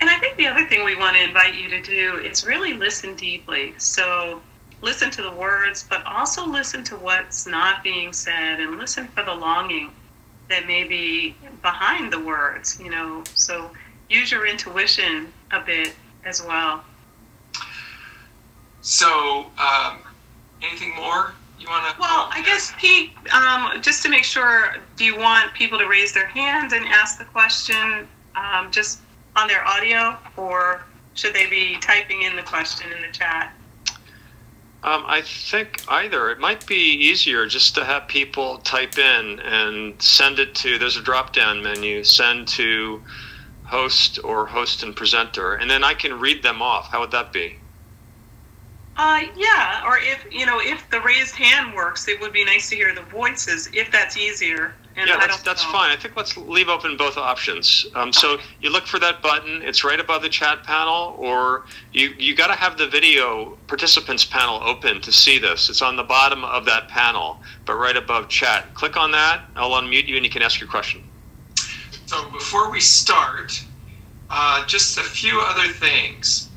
And I think the other thing we want to invite you to do is really listen deeply. So listen to the words, but also listen to what's not being said, and listen for the longing that may be behind the words, So use your intuition a bit as well.
So anything more you want to?
Well, I guess, Pete, just to make sure, do you want people to raise their hand and ask the question just on their audio, or should they be typing in the question in the chat?
I think either. It might be easier just to have people type in and send it to, there's a drop-down menu, send to host or host and presenter, and then I can read them off. How would that be?
Yeah, or if the raised hand works, it would be nice to hear the voices, if that's easier. And
yeah, that's fine. I think let's leave open both options. So you look for that button. It's right above the chat panel, or you got to have the video participants panel open to see this. It's on the bottom of that panel, but right above chat. Click on that. I'll unmute you, and you can ask your question.
So before we start, just a few other things.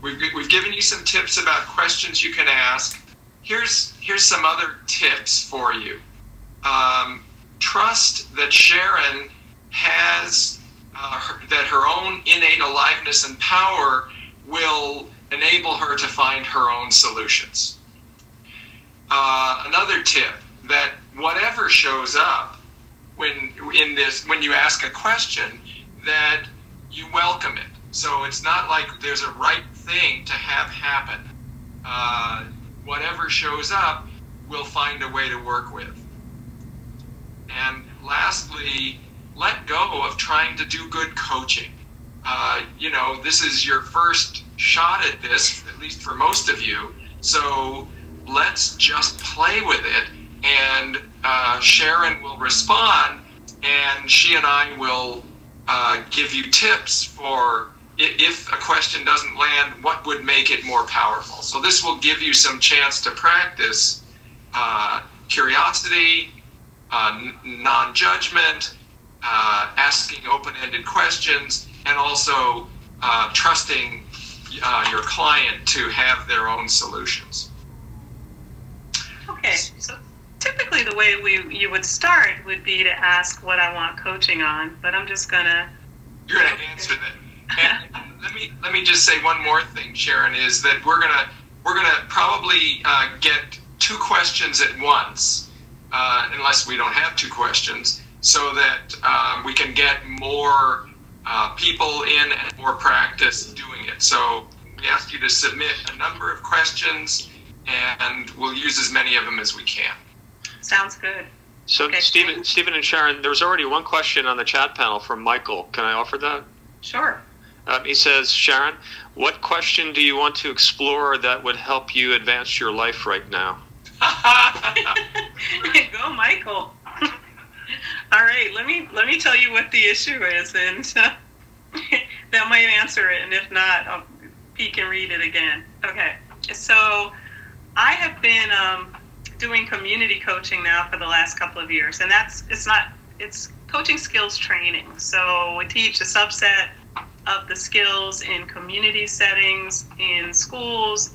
We've given you some tips about questions you can ask. Here's some other tips for you. Trust that Sharon has that her own innate aliveness and power will enable her to find her own solutions. Another tip, that whatever shows up when you ask a question, that you welcome it. So it's not like there's a right thing to have happen. Whatever shows up, we'll find a way to work with. And lastly, let go of trying to do good coaching. This is your first shot at this, at least for most of you. So let's just play with it, and Sharon will respond, and she and I will give you tips for if a question doesn't land, what would make it more powerful. So this will give you some chance to practice curiosity, non-judgment, asking open-ended questions, and also trusting your client to have their own solutions.
Okay, so to typically the way you would start would be to ask what I want coaching on, but I'm just gonna.
You're gonna answer that. And let me just say one more thing, Sharon, is that we're gonna probably get 2 questions at once, unless we don't have 2 questions, so that we can get more people in and more practice doing it. So we ask you to submit a number of questions, and we'll use as many of them as we can.
Sounds good.
So
Okay.
Stephen and Sharon, there was already one question on the chat panel from Michael. Can I offer that?
Sure.
He says, Sharon, what question do you want to explore that would help you advance your life right now?
Go, Michael. All right, let me tell you what the issue is, and that might answer it, and if not, I'll peek and read it again. Okay, so I have been doing community coaching now for the last couple of years, and it's coaching skills training. So we teach a subset of the skills in community settings, in schools,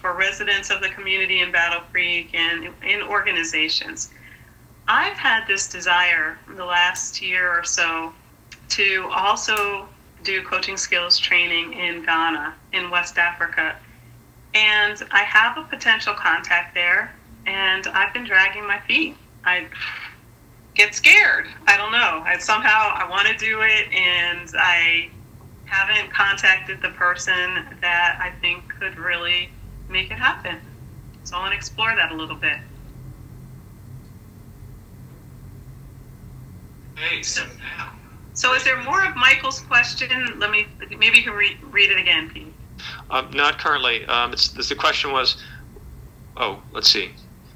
for residents of the community in Battle Creek, and in organizations. I've had this desire the last year or so to also do coaching skills training in Ghana, in West Africa. And I have a potential contact there, and I've been dragging my feet. I get scared. I don't know. I want to do it, and I haven't contacted the person that I think could really make it happen. So I want to explore that a little bit.
Okay, so now.
So is there more of Michael's question? Maybe you can read it again, Pete.
Not currently. The question was, let's see.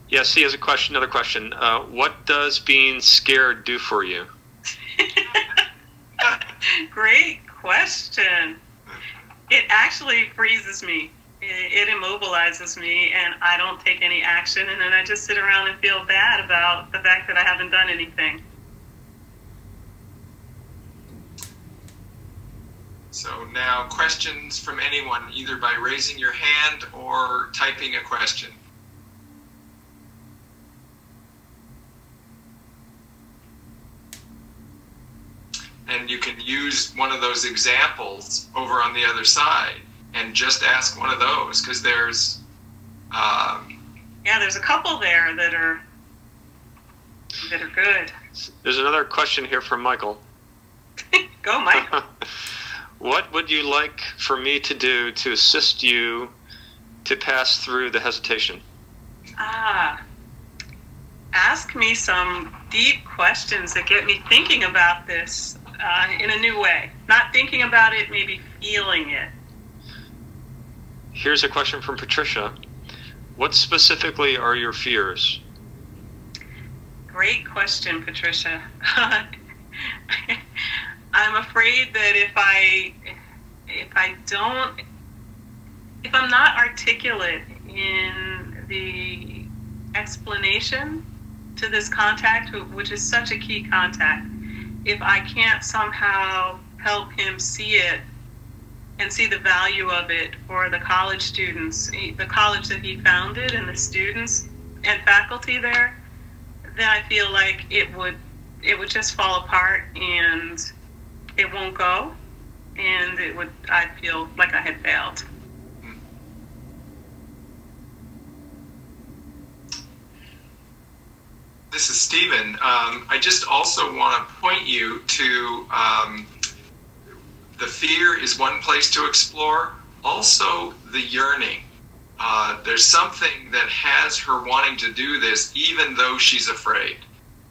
Yes, he has another question. What does being scared do for you?
Great question. It actually freezes me. It immobilizes me, and I don't take any action, and then I just sit around and feel bad about the fact that I haven't done anything.
So now questions from anyone, either by raising your hand or typing a question. And you can use one of those examples over on the other side and just ask one of those, because there's
there's a couple there that are good.
There's another question here from Michael.
Go, Michael.
What would you like for me to do to assist you to pass through the hesitation?
Ask me some deep questions that get me thinking about this in a new way. Not thinking about it, maybe feeling it.
Here's a question from Patricia. What specifically are your fears?
Great question, Patricia. I'm afraid that if I'm not articulate in the explanation to this contact, which is such a key contact, if I can't somehow help him see it and see the value of it for the college students, the college that he founded, and the students and faculty there, then I feel like it would just fall apart, and it won't go, and I'd feel like I had failed.
This is Stephen. I just also want to point you to the fear is one place to explore. Also, the yearning. There's something that has her wanting to do this, even though she's afraid.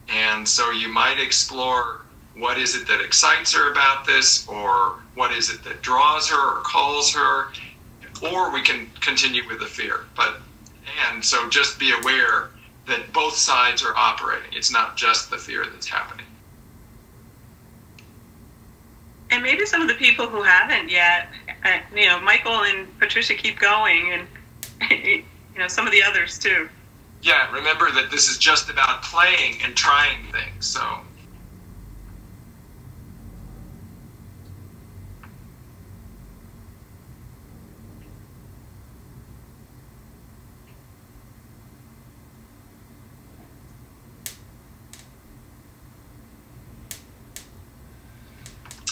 And so you might explore, what is it that excites her about this, or what is it that draws her or calls her, or we can continue with the fear. And so just be aware that both sides are operating. It's not just the fear that's happening.
And maybe some of the people who haven't yet, Michael and Patricia keep going, and some of the others too.
Yeah, remember that this is just about playing and trying things, so.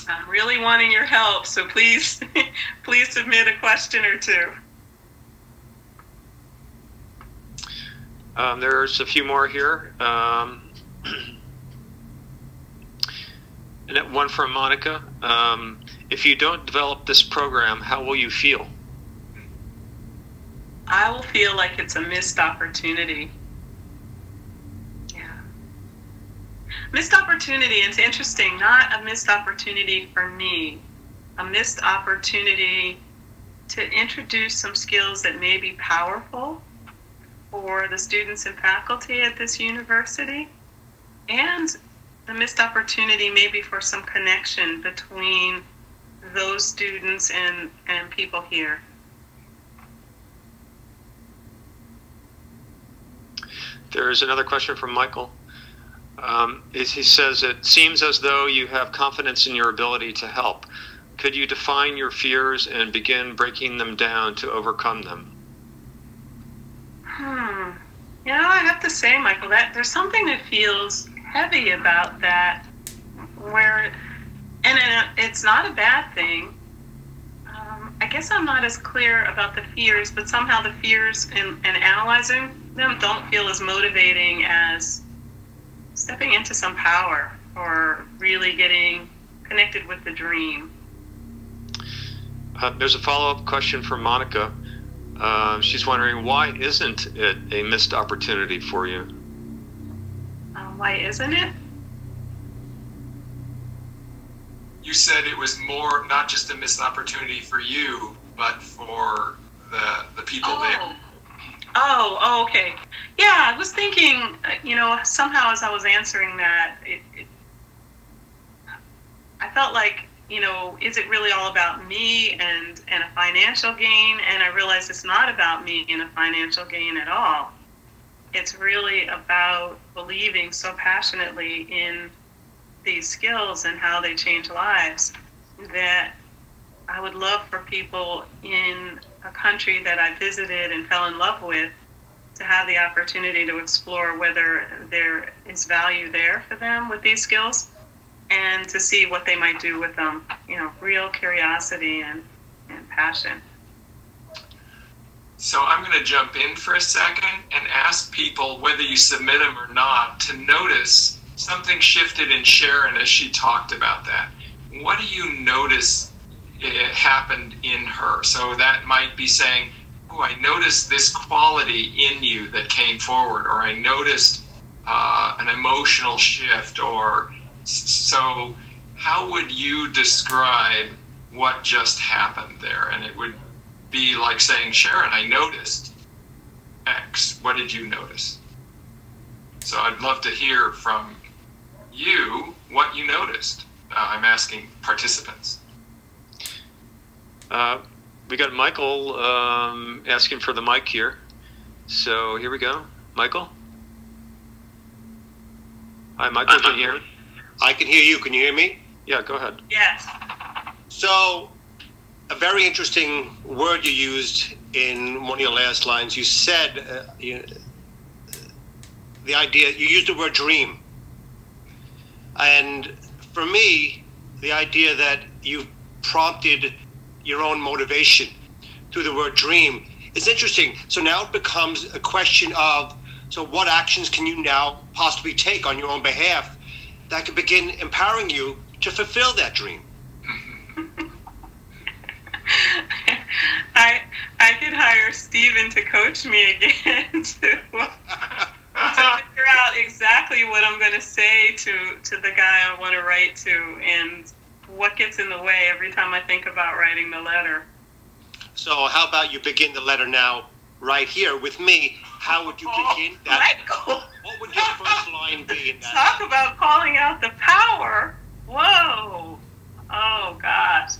I'm really wanting your help, so please, please submit a question or two.
There's a few more here. And one from Monica. If you don't develop this program, how will you feel?
I will feel like it's a missed opportunity. Yeah. Missed opportunity, it's interesting, not a missed opportunity for me, a missed opportunity to introduce some skills that may be powerful for the students and faculty at this university, and the missed opportunity maybe for some connection between those students and people here.
There's another question from Michael. He says, it seems as though you have confidence in your ability to help. Could you define your fears and begin breaking them down to overcome them?
You know, I have to say, Michael, that there's something that feels heavy about that, where, and it's not a bad thing. I guess I'm not as clear about the fears, but somehow the fears and analyzing them don't feel as motivating as stepping into some power or really getting connected with the dream.
There's a follow-up question from Monica. She's wondering, why isn't it a missed opportunity for you?
Why isn't it?
You said it was more, not just a missed opportunity for you, but for the people there.
Oh, okay. Yeah, I was thinking, you know, somehow as I was answering that, I felt like, you know, is it really all about me and a financial gain? And I realized it's not about me and a financial gain at all. It's really about believing so passionately in these skills and how they change lives that I would love for people in a country that I visited and fell in love with to have the opportunity to explore whether there is value there for them with these skills and to see what they might do with them. You know, real curiosity and passion.
So I'm going to jump in for a second and ask people, whether you submit them or not, to notice something shifted in Sharon as she talked about that. What do you notice happened in her? So that might be saying, oh, I noticed this quality in you that came forward, or I noticed an emotional shift, or so how would you describe what just happened there? And it would be like saying, Sharon, I noticed X. What did you notice? So I'd love to hear from you what you noticed. I'm asking participants.
We got Michael asking for the mic here. So here we go. Michael? Hi, Michael, can you hear me?
I can hear you. Can you hear me?
Yeah, go ahead.
Yes.
So, a very interesting word you used in one of your last lines. You said the idea, you used the word dream. And for me, the idea that you prompted your own motivation through the word dream is interesting. So now it becomes a question of, so what actions can you now possibly take on your own behalf that could begin empowering you to fulfill that dream?
I could hire Stephen to coach me again to figure out exactly what I'm going to say to the guy I want to write to and what gets in the way every time I think about writing the letter.
So how about you begin the letter now, right here with me? How would you begin that?
Michael.
What would your first line be in that?
Talk about calling out the power. Whoa. Oh, gosh.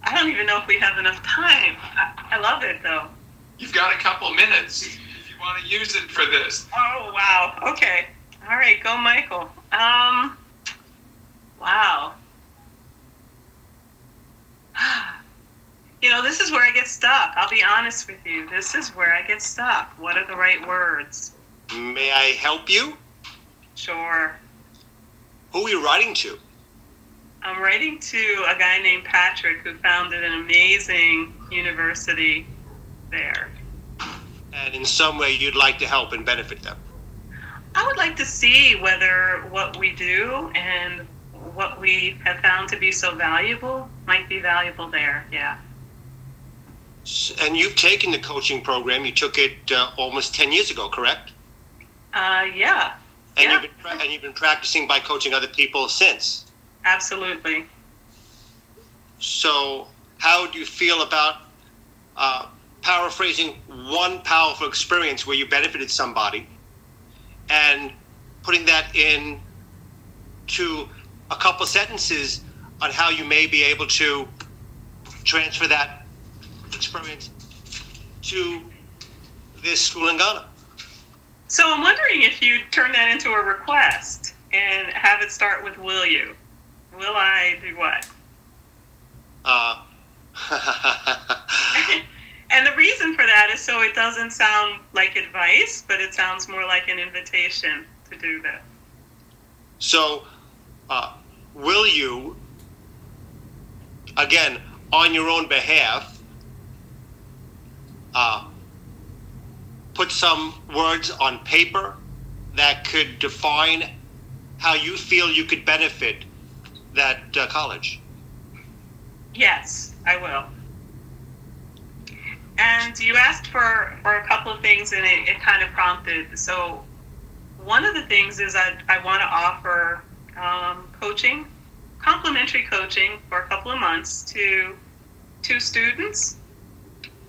I don't even know if we have enough time. I love it, though.
You've got a couple minutes if you want to use it for this.
Oh, wow. Okay. All right, go, Michael. Wow. You know, this is where I get stuck. I'll be honest with you. This is where I get stuck. What are the right words?
May I help you?
Sure.
Who are you writing to?
I'm I'm writing to a guy named Patrick who founded an amazing university there.
And in some way you'd like to help and benefit them.
I would like to see whether what we do and what we have found to be so valuable might be valuable there, yeah.
And you've taken the coaching program. You took it almost 10 years ago, correct?
Yeah.
And,
Yeah.
You've been practicing by coaching other people since.
Absolutely.
So how do you feel about paraphrasing one powerful experience where you benefited somebody and putting that in to a couple sentences on how you may be able to transfer that experience to this school in Ghana?
So I'm wondering if you'd turn that into a request and have it start with will you? Will I do what? And the reason for that is so it doesn't sound like advice, but it sounds more like an invitation to do that.
So, will you, again, on your own behalf, put some words on paper that could define how you feel you could benefit that college?
Yes, I will. And you asked for a couple of things, and it kind of prompted. So one of the things is I want to offer coaching, complimentary coaching for a couple of months to 2 students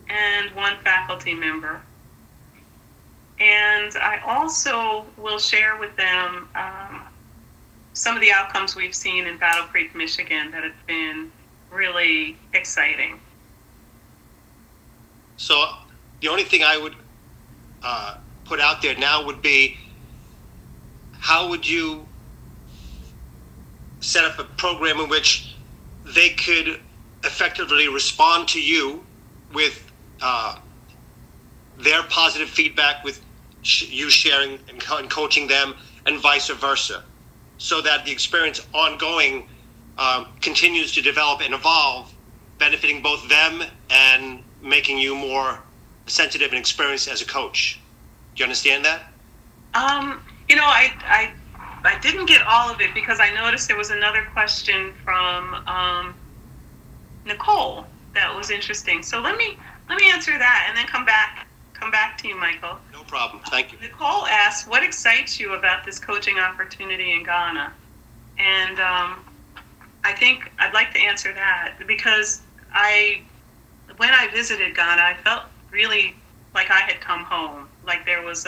and 1 faculty member. And I also will share with them some of the outcomes we've seen in Battle Creek, Michigan that have been really exciting.
So the only thing I would put out there now would be, how would you set up a program in which they could effectively respond to you with their positive feedback, with you sharing and coaching them, and vice versa, so that the experience ongoing continues to develop and evolve, benefiting both them and making you more sensitive and experienced as a coach. Do you understand that?
I didn't get all of it because I noticed there was another question from Nicole that was interesting. So let me answer that and then come back to you, Michael.
No problem. Thank you.
Nicole asked, what excites you about this coaching opportunity in Ghana? And I think I'd like to answer that because when I visited Ghana, I felt really like I had come home. Like there was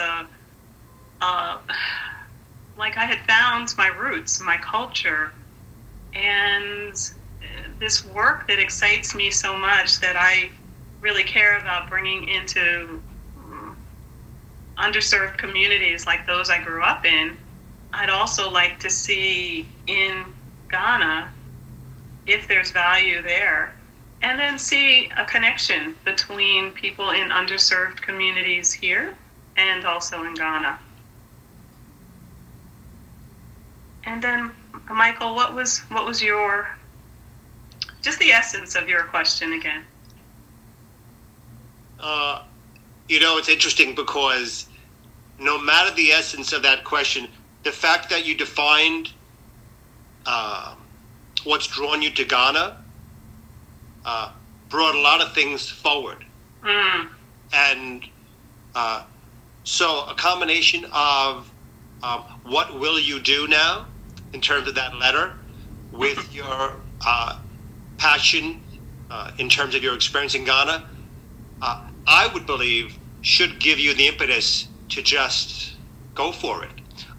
like I had found my roots, my culture, and this work that excites me so much that I really care about bringing into underserved communities like those I grew up in. I'd also like to see in Ghana if there's value there, and then see a connection between people in underserved communities here and also in Ghana. And then, Michael, what was your, just the essence of your question again?
It's interesting because no matter the essence of that question, the fact that you defined what's drawn you to Ghana brought a lot of things forward. And so a combination of what will you do now in terms of that letter with your passion in terms of your experience in Ghana, I would believe should give you the impetus to just go for it.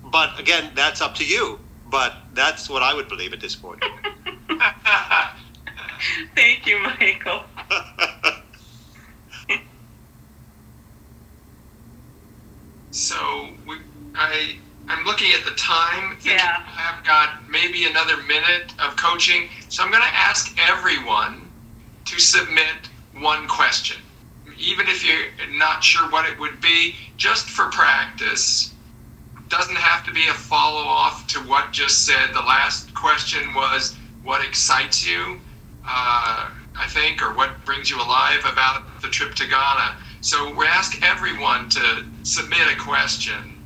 But again, that's up to you. But that's what I would believe at this point.
Thank you, Michael.
So I'm looking at the time.
Yeah.
I've got maybe another minute of coaching. So I'm going to ask everyone to submit one question. Even if you're not sure what it would be, just for practice. Doesn't have to be a follow-off to what just said. The last question was, what excites you, I think, or what brings you alive about the trip to Ghana. So we ask everyone to submit a question,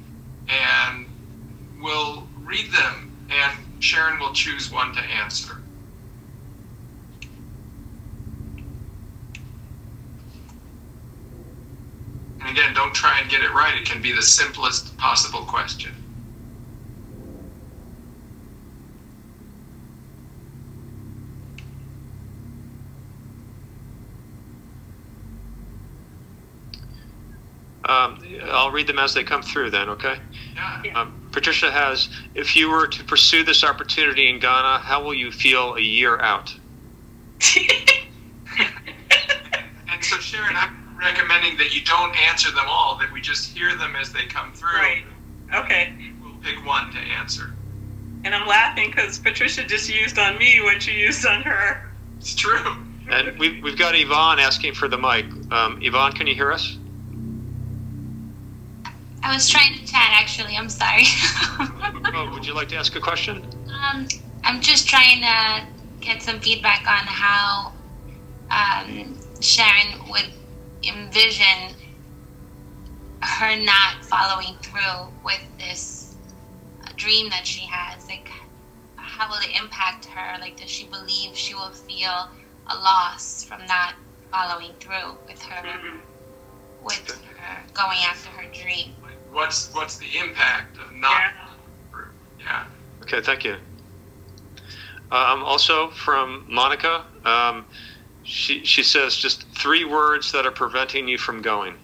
and we'll read them, and Sharon will choose one to answer. And again, don't try and get it right. It can be the simplest possible question.
I'll read them as they come through then, okay?
Yeah.
Patricia has, if you were to pursue this opportunity in Ghana, how will you feel a year out?
And so, Sharon, I'm recommending that you don't answer them all, that we just hear them as they come through.
Right. Okay.
We'll pick one to answer.
And I'm laughing because Patricia just used on me what you used on her.
It's true.
And we've got Yvonne asking for the mic. Yvonne, can you hear us?
I was trying to chat, actually. I'm sorry.
Oh, would you like to ask a question?
I'm just trying to get some feedback on how Sharon would envision her not following through with this dream that she has. Like, how will it impact her? Like, does she believe she will feel a loss from not following through with her, going after her dream?
What's the impact of not? Yeah.
Okay, thank you. Also from Monica, she says just 3 words that are preventing you from going.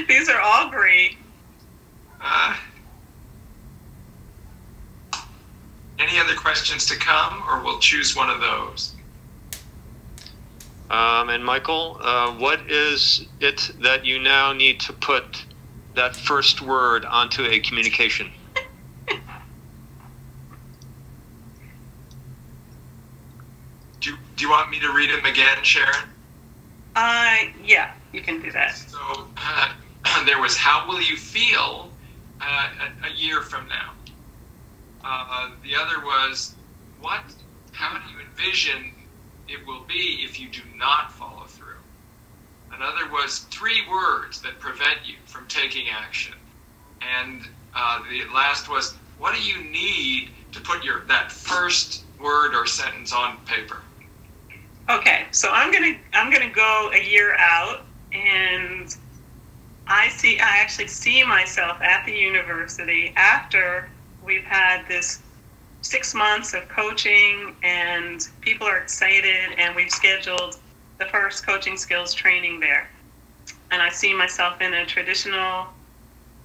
These are all great.
Any other questions to come, or we'll choose one of those?
And Michael, what is it that you now need to put that first word onto a communication?
Do you want me to read them again, Sharon?
Yeah, you can do that.
So there was, how will you feel a year from now? The other was, how do you envision it will be if you do not follow through? Another was 3 words that prevent you from taking action. And the last was, what do you need to put that first word or sentence on paper?
Okay, so I'm gonna go a year out, and I actually see myself at the university after we've had this 6 months of coaching, and people are excited, and we've scheduled the first coaching skills training there. And I see myself in a traditional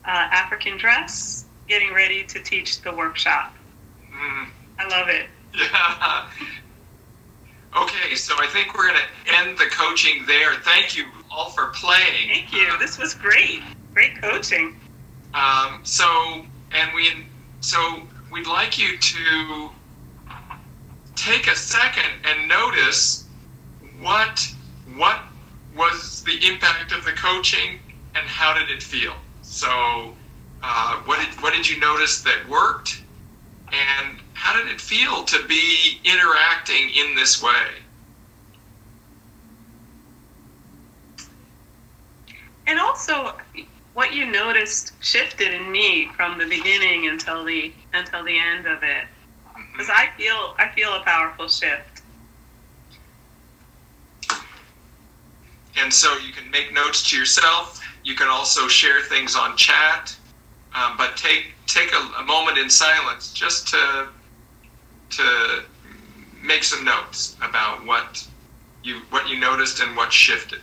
African dress, getting ready to teach the workshop. I love it.
Yeah. Okay, so I think we're going to end the coaching there. Thank you all for playing.
Thank you. This was great. Great coaching.
So we'd like you to take a second and notice what was the impact of the coaching and how did it feel. So what did you notice that worked, and how did it feel to be interacting in this way?
And also, what you noticed shifted in me from the beginning until the end of it, because I feel a powerful shift.
And so you can make notes to yourself. You can also share things on chat, but take a moment in silence just to make some notes about what you noticed and what shifted.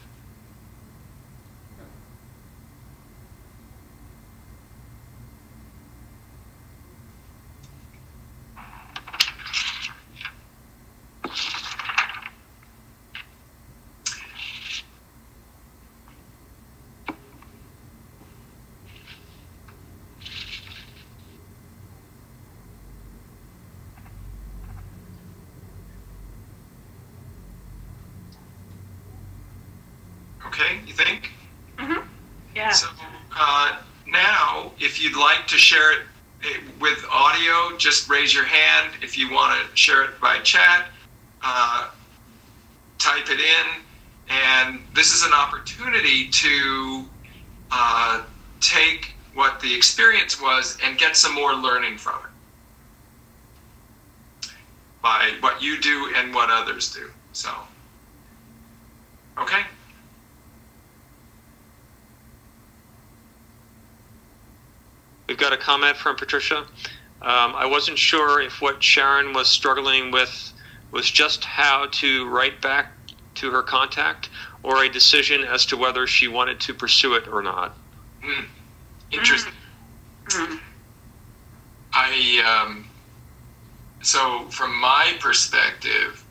Okay, you think?
Mm-hmm. Yeah.
So now, if you'd like to share it with audio, just raise your hand. If you want to share it by chat, type it in. And this is an opportunity to take what the experience was and get some more learning from it by what you do and what others do. So, okay.
We've got a comment from Patricia. I wasn't sure if what Sharon was struggling with was just how to write back to her contact or a decision as to whether she wanted to pursue it or not.
Interesting. So from my perspective,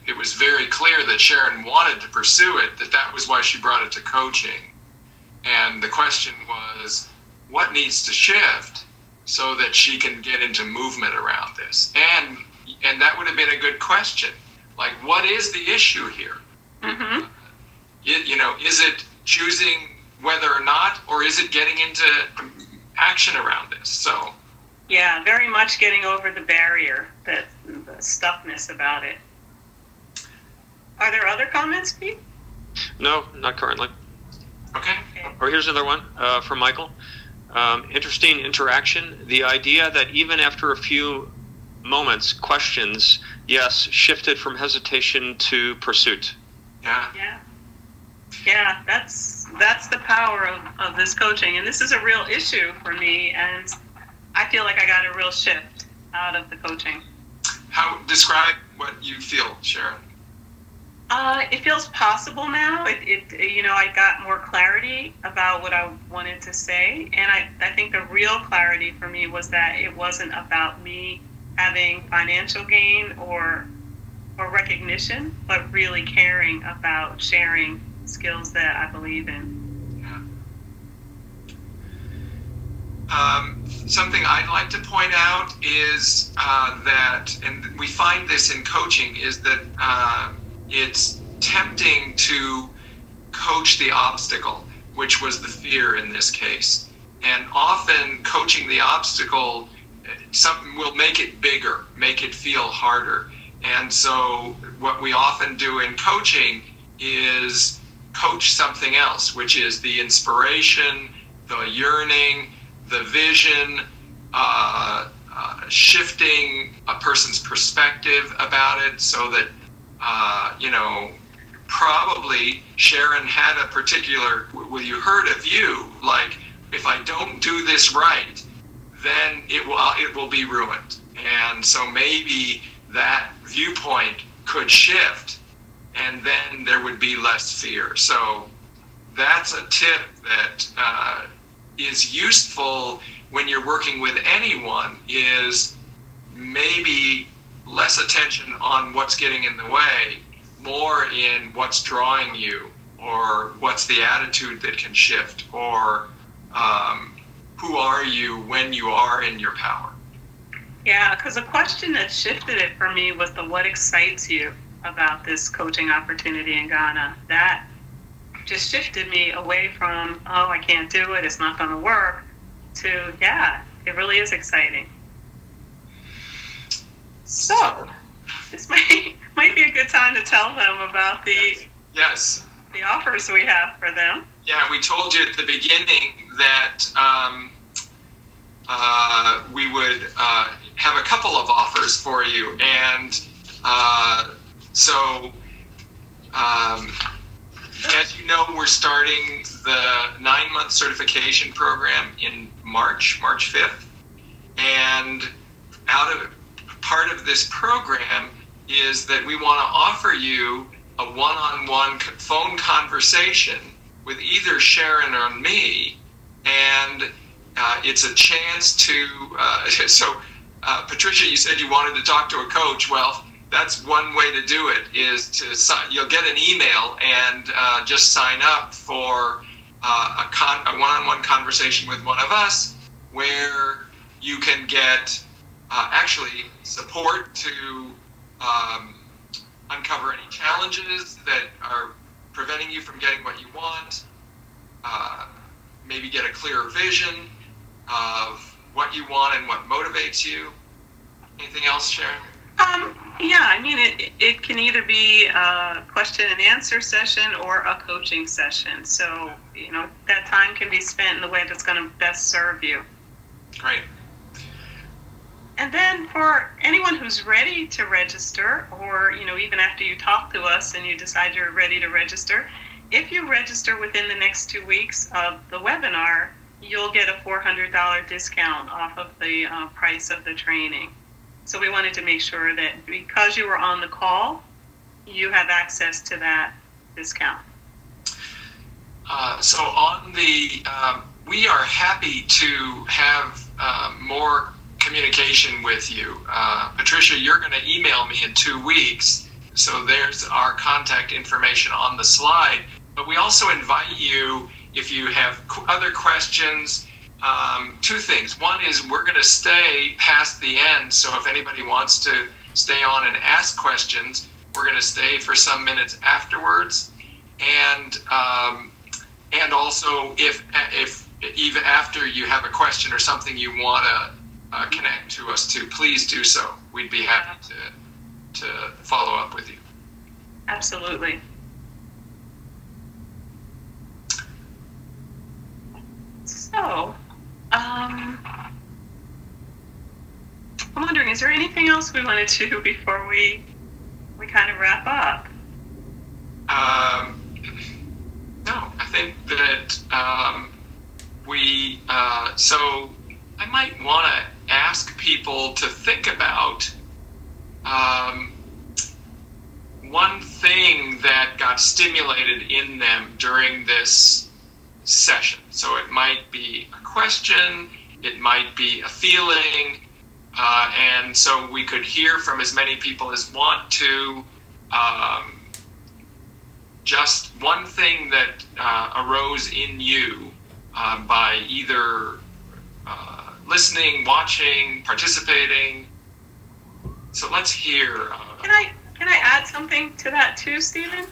it was very clear that Sharon wanted to pursue it, that was why she brought it to coaching. And the question was, what needs to shift so that she can get into movement around this? And that would have been a good question. Like, what is the issue here? Is it choosing whether or not, or is it getting into action around this? So,
yeah, very much getting over the barrier, the stuckness about it. Are there other comments, Pete?
No, not currently.
Okay.
Or here's another one from Michael. Interesting interaction. The idea that even after a few moments, questions, yes, shifted from hesitation to pursuit.
Yeah, that's the power of this coaching. And this is a real issue for me, and I feel like I got a real shift out of the coaching.
Describe what you feel, Sharon.
It feels possible now. I got more clarity about what I wanted to say, and I think the real clarity for me was that it wasn't about me having financial gain or recognition, but really caring about sharing skills that I believe in.
Something I'd like to point out is that, and we find this in coaching, is that it's tempting to coach the obstacle, which was the fear in this case. And often coaching the obstacle, something will make it bigger, make it feel harder. And so what we often do in coaching is coach something else, which is the inspiration, the yearning, the vision, shifting a person's perspective about it so that, probably Sharon had a particular, well, you heard a view, like, if I don't do this right, then it will be ruined. And so maybe that viewpoint could shift, and then there would be less fear. So that's a tip that is useful when you're working with anyone, is maybe less attention on what's getting in the way, more in what's drawing you, or what's the attitude that can shift, or who are you when you are in your power.
Yeah, because a question that shifted it for me was what excites you about this coaching opportunity in Ghana. That just shifted me away from, oh, I can't do it, it's not going to work, to, yeah, it really is exciting. So, this might be a good time to tell them about the offers we have for them.
Yeah, we told you at the beginning that we would have a couple of offers for you, and so as you know, we're starting the 9-month certification program in March 5th, and part of this program is that we want to offer you a one-on-one phone conversation with either Sharon or me, and it's a chance to, Patricia, you said you wanted to talk to a coach. Well, that's one way to do it, is to you'll get an email and just sign up for a one-on-one conversation with one of us, where you can get actually support to uncover any challenges that are preventing you from getting what you want, maybe get a clearer vision of what you want and what motivates you. Anything else, Sharon?
Yeah, I mean, it can either be a question and answer session or a coaching session. So, that time can be spent in the way that's going to best serve you.
Great.
And then for anyone who's ready to register, or, even after you talk to us and you decide you're ready to register, if you register within the next 2 weeks of the webinar, you'll get a $400 discount off of the price of the training. So we wanted to make sure that because you were on the call, you have access to that discount.
So on the, we are happy to have more communication with you. Patricia, you're going to email me in 2 weeks. So there's our contact information on the slide. But we also invite you, if you have other questions, 2 things. One is we're going to stay past the end. So if anybody wants to stay on and ask questions, we're going to stay for some minutes afterwards. And also if even after you have a question or something you want to connect to us to, please do so. We'd be happy to follow up with you.
Absolutely. So, I'm wondering, is there anything else we want to do before we kind of wrap up?
No, I think that so I might want to ask people to think about one thing that got stimulated in them during this session. So it might be a question, it might be a feeling, and so we could hear from as many people as want to. Just one thing that arose in you by either listening, watching, participating. So let's hear.
Can I add something to that too, Stephen?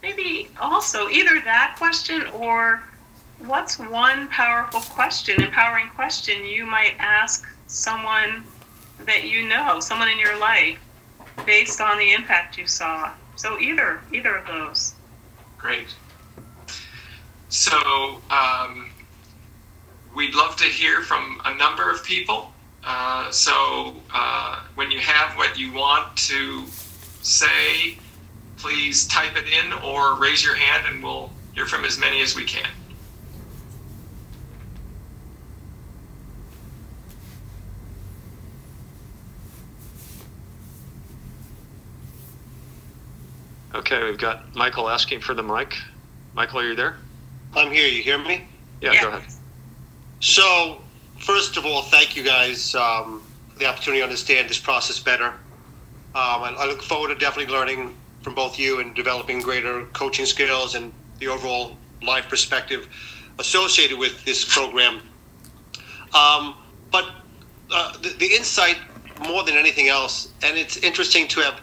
Maybe also either that question or what's one powerful question, empowering question you might ask someone that you know, someone in your life, based on the impact you saw. So either of those.
Great. So we'd love to hear from a number of people. So when you have what you want to say, please type it in or raise your hand and we'll hear from as many as we can.
Okay, we've got Michael asking for the mic. Michael, are you there?
I'm here. You hear me?
Yeah, go ahead.
So, first of all, thank you guys for the opportunity to understand this process better. I look forward to definitely learning from both you and developing greater coaching skills and the overall life perspective associated with this program. But the insight, more than anything else, and it's interesting to have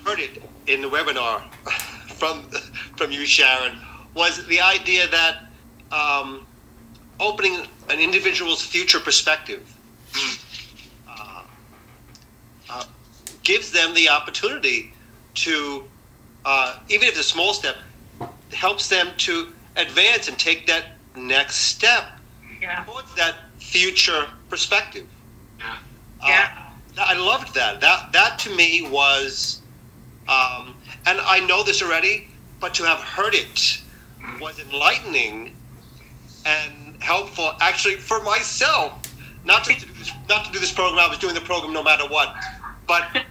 heard it in the webinar from you, Sharon, was the idea that opening an individual's future perspective gives them the opportunity to, even if it's a small step, helps them to advance and take that next step towards that future perspective. I loved that. That to me was, and I know this already, but to have heard it was enlightening and helpful, actually, for myself. Not to do this program. I was doing the program no matter what, but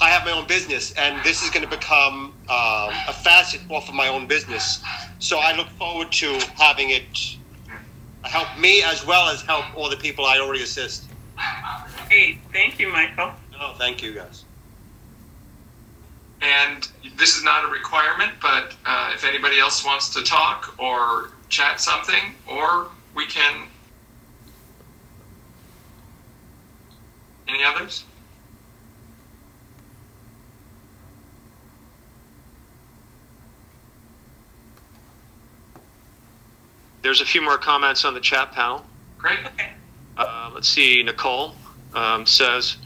I have my own business, and this is going to become a facet off of my own business. So I look forward to having it help me as well as help all the people I already assist.
Great. Thank you, Michael.
No, thank you, guys.
And this is not a requirement, but if anybody else wants to talk or chat something, or we can. Any others?
There's a few more comments on the chat panel.
Great.
Okay.
Let's see, Nicole says,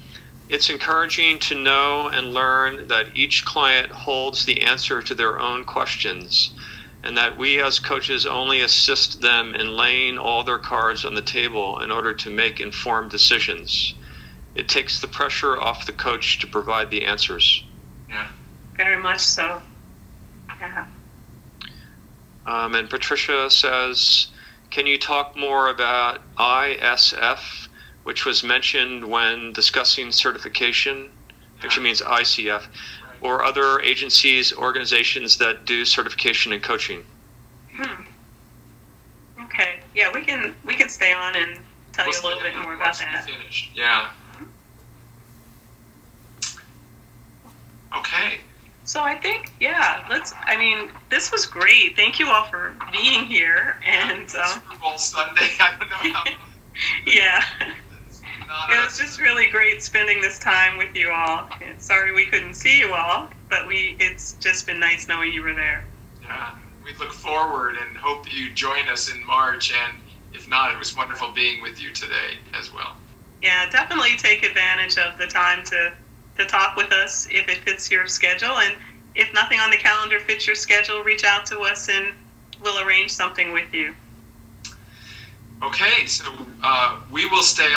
it's encouraging to know and learn that each client holds the answer to their own questions, and that we as coaches only assist them in laying all their cards on the table in order to make informed decisions. It takes the pressure off the coach to provide the answers.
Yeah, very much so. Yeah.
And Patricia says, can you talk more about ISF, which was mentioned when discussing certification, actually means ICF, or other agencies, organizations that do certification and coaching?
Okay, yeah, we can stay on and tell you a little bit more about that.
Finished. Yeah. Okay.
So I think, yeah, this was great. Thank you all for being here. And
Super Bowl Sunday, I don't know how.
Yeah. It was just really great spending this time with you all. And sorry we couldn't see you all, but it's just been nice knowing you were there.
Yeah, we look forward and hope you join us in March. And if not, it was wonderful being with you today as well.
Yeah, definitely take advantage of the time to talk with us if it fits your schedule. And if nothing on the calendar fits your schedule, reach out to us and we'll arrange something with you.
Okay, so we will stay